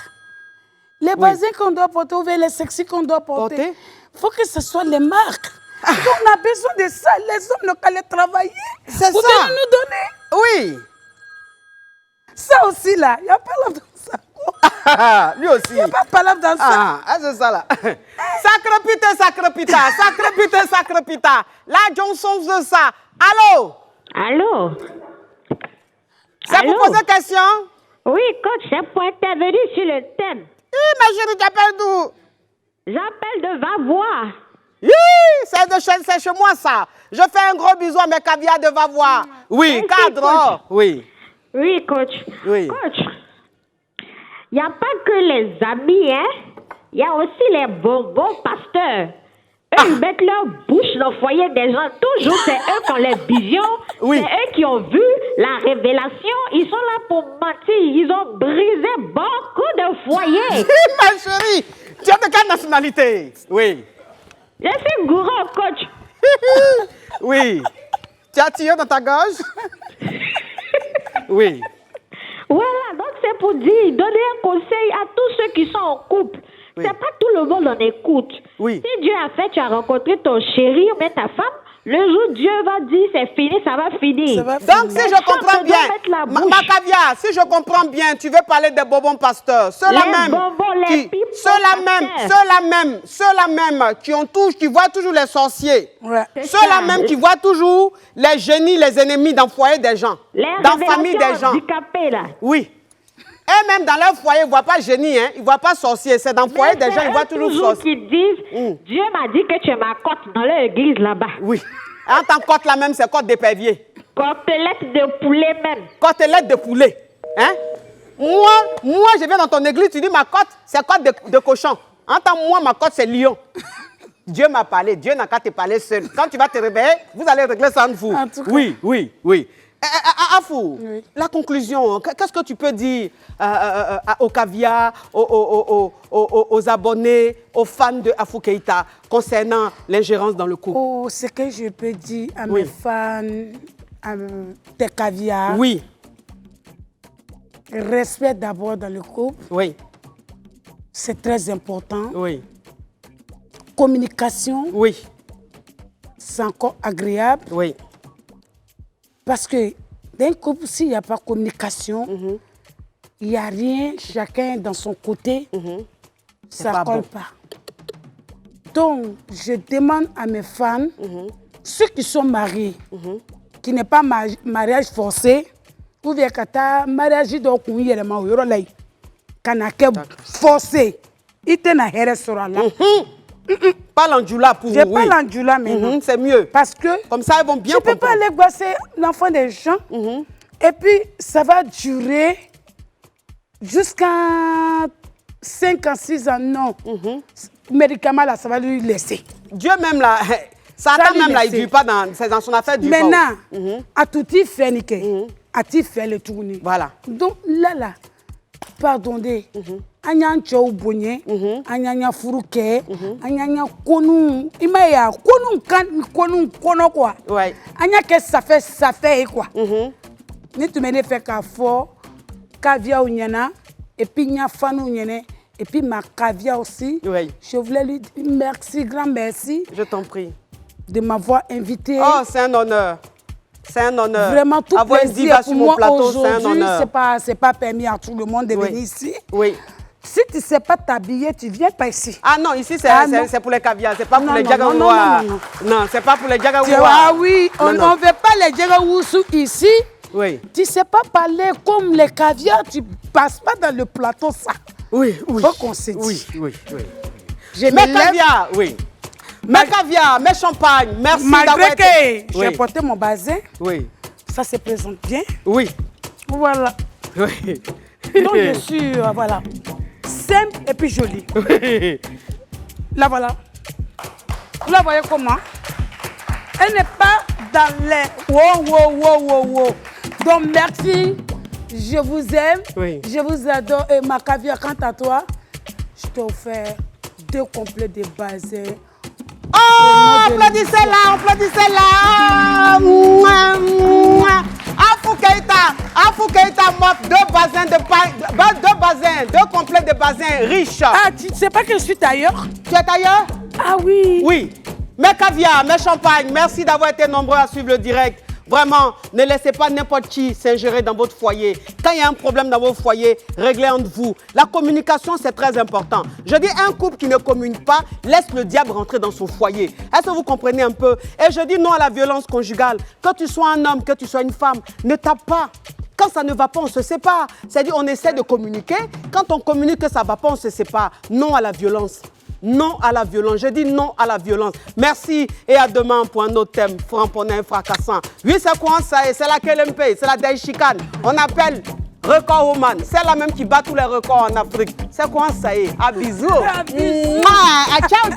Les bazins qu'on doit porter, ou les sexy qu'on doit porter, il faut que ce soit les marques. On a besoin de ça. Les hommes n'ont qu'à les travailler. C'est ça. Vous devez nous donner. Oui. Ça aussi, là, il n'y a pas là dans ça. Lui aussi. Il n'y a pas de palabre dans ça. Ah, c'est ça, là. Sacre pita. La Johnson de ça. Allô? Allô? C'est pour poser question? Oui, coach, c'est pour intervenir sur le thème. Ma chérie, tu appelles d'où? J'appelle de Vavois. C'est chez moi, ça. Je fais un gros bisou à mes caviars de Vavois. Oui, cadre. Oui. Oui, coach. Oui. Coach, il n'y a pas que les amis, hein? Il y a aussi les bonbons pasteurs. Eux, ils mettent leur bouche dans le foyer des gens. Toujours, c'est eux qui ont les visions. Oui. C'est eux qui ont vu la révélation. Ils sont là pour mentir. Ils ont brisé beaucoup de foyers. Ma chérie, tu as de quelle nationalité? Oui. Je suis gourou, coach. Oui. Tu as tiré dans ta gorge? Oui. Voilà, donc c'est pour dire, donner un conseil à tous ceux qui sont en couple. Oui. C'est pas tout le monde en écoute. Oui. Si Dieu a fait, tu as rencontré ton chéri ou même ta femme, le jour Dieu va dire c'est fini, ça va finir. Donc si je comprends bien, ma caviar, si je comprends bien, tu veux parler des bonbons pasteurs. Ceux-là même qui voient toujours les sorciers. Ouais. Ceux-là même qui voient toujours les génies, les ennemis dans le foyer des gens. Dans la famille des gens. Là. Oui. Et même dans leur foyer, ils ne voient pas génie, hein? Ils ne voient pas sorcier. C'est dans le foyer des gens, ils voient toujours sorcier. Qui disent, Dieu m'a dit que tu es ma côte dans leur église là-bas. Oui. En tant que côte là même, c'est côte d'épervier. Côtelette de poulet même. Côtelette de poulet. Hein? Moi, je viens dans ton église, tu dis ma côte, c'est côte de cochon. En tant que moi, ma côte, c'est lion. Dieu m'a parlé. Dieu n'a qu'à te parler seul. Quand tu vas te réveiller, vous allez régler ça entre vous. Oui. Afou, la conclusion, qu'est-ce que tu peux dire au caviar, aux abonnés, aux fans de Afou Keïta concernant l'ingérence dans le couple? Oh, ce que je peux dire à mes fans de caviar. Oui. Respect d'abord dans le couple. Oui. C'est très important. Oui. Communication. Oui. C'est encore agréable. Oui. Parce que dans un couple, s'il n'y a pas de communication, il n'y a rien, chacun dans son côté, ça ne colle pas. Donc, je demande à mes fans, ceux qui sont mariés, qui n'est pas mariage forcé, ou bien quand tu as mariage forcé, il te n'a rien sur là. Pas l'andjula pour vous. J'ai pas l'andjula maintenant. C'est mieux. Parce que comme ça, ils vont bien tu ne peux pas aller gosser l'enfant des gens. Et puis, ça va durer jusqu'à 5 ans, 6 ans. Non. Médicament, là, ça va lui laisser. Dieu même, là, Satan même, là, il ne vit pas dans son affaire du maintenant, à tout y fait, à tout fait le tourner. Voilà. Donc, là, pardonnez. Anya ncho bonye, anya furuke, anya konu, imaya konu quoi. Ouais. Anya que ça fait quoi. Ni tu me fait qu'à fort, caviar ou nyana, et puis nya fan ou nyene, et puis ma caviar aussi. Ouais. Je voulais lui dire merci, grand merci. Je t'en prie. De m'avoir invité. Oh, c'est un honneur. C'est un honneur. Vraiment tout avoir plaisir pour moi aujourd'hui. C'est pas permis à tout le monde de venir ici. Oui. Si tu ne sais pas t'habiller, tu ne viens pas ici. Ah non, ici c'est pour les caviars, c'est pas pour les djagaouas. Non, c'est pas pour les djagaouas. Ah oui, on ne veut pas les djagaouas ici. Oui. Tu ne sais pas parler comme les caviars, tu ne passes pas dans le plateau ça. Oui, oui. Faut qu'on se dise. Oui. Mes caviars, oui. Mes caviars, mes champagnes, merci d'avoir été. Malgré que j'ai porté mon bazin, ça se présente bien. Oui. Voilà. Oui. Donc je suis, voilà, simple et puis jolie. Là, voilà. Vous la voyez comment? Elle n'est pas dans les... Wow. Donc merci, je vous aime, je vous adore. Et ma caviar, quant à toi, je t'ai offert 2 complets de bazin. Oh, applaudissez-la. Afou Keïta m'offre 2 bassins, 2 complets de bassins riches. Ah, tu ne sais pas que je suis tailleur? Tu es tailleur? Ah oui. Oui. Mes caviars, mes champagnes, merci d'avoir été nombreux à suivre le direct. Vraiment, ne laissez pas n'importe qui s'ingérer dans votre foyer. Quand il y a un problème dans votre foyer, réglez entre vous. La communication, c'est très important. Je dis, un couple qui ne communique pas, laisse le diable rentrer dans son foyer. Est-ce que vous comprenez un peu? Et je dis non à la violence conjugale. Que tu sois un homme, que tu sois une femme, ne tape pas. Quand ça ne va pas, on se sépare. C'est-à-dire, on essaie de communiquer. Quand on communique que ça ne va pas, on se sépare. Non à la violence. Non à la violence. Je dis non à la violence. Merci et à demain pour un autre thème framponné fracassant. Oui, c'est quoi ça? C'est la KLMP, c'est la Daishikane. On appelle Record Woman. C'est la même qui bat tous les records en Afrique. C'est quoi ça? À bisous. À bisous. Ciao.